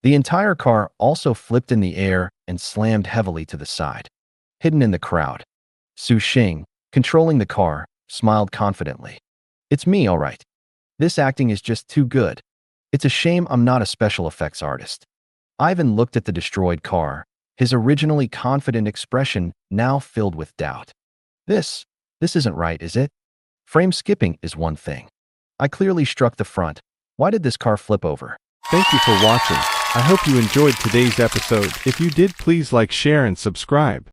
The entire car also flipped in the air and slammed heavily to the side. Hidden in the crowd, Su Xing, controlling the car, smiled confidently. It's me, all right. This acting is just too good. It's a shame I'm not a special effects artist. Ivan looked at the destroyed car, his originally confident expression now filled with doubt. This isn't right, is it? Frame skipping is one thing. I clearly struck the front. Why did this car flip over? Thank you for watching. I hope you enjoyed today's episode. If you did, please like, share, and subscribe.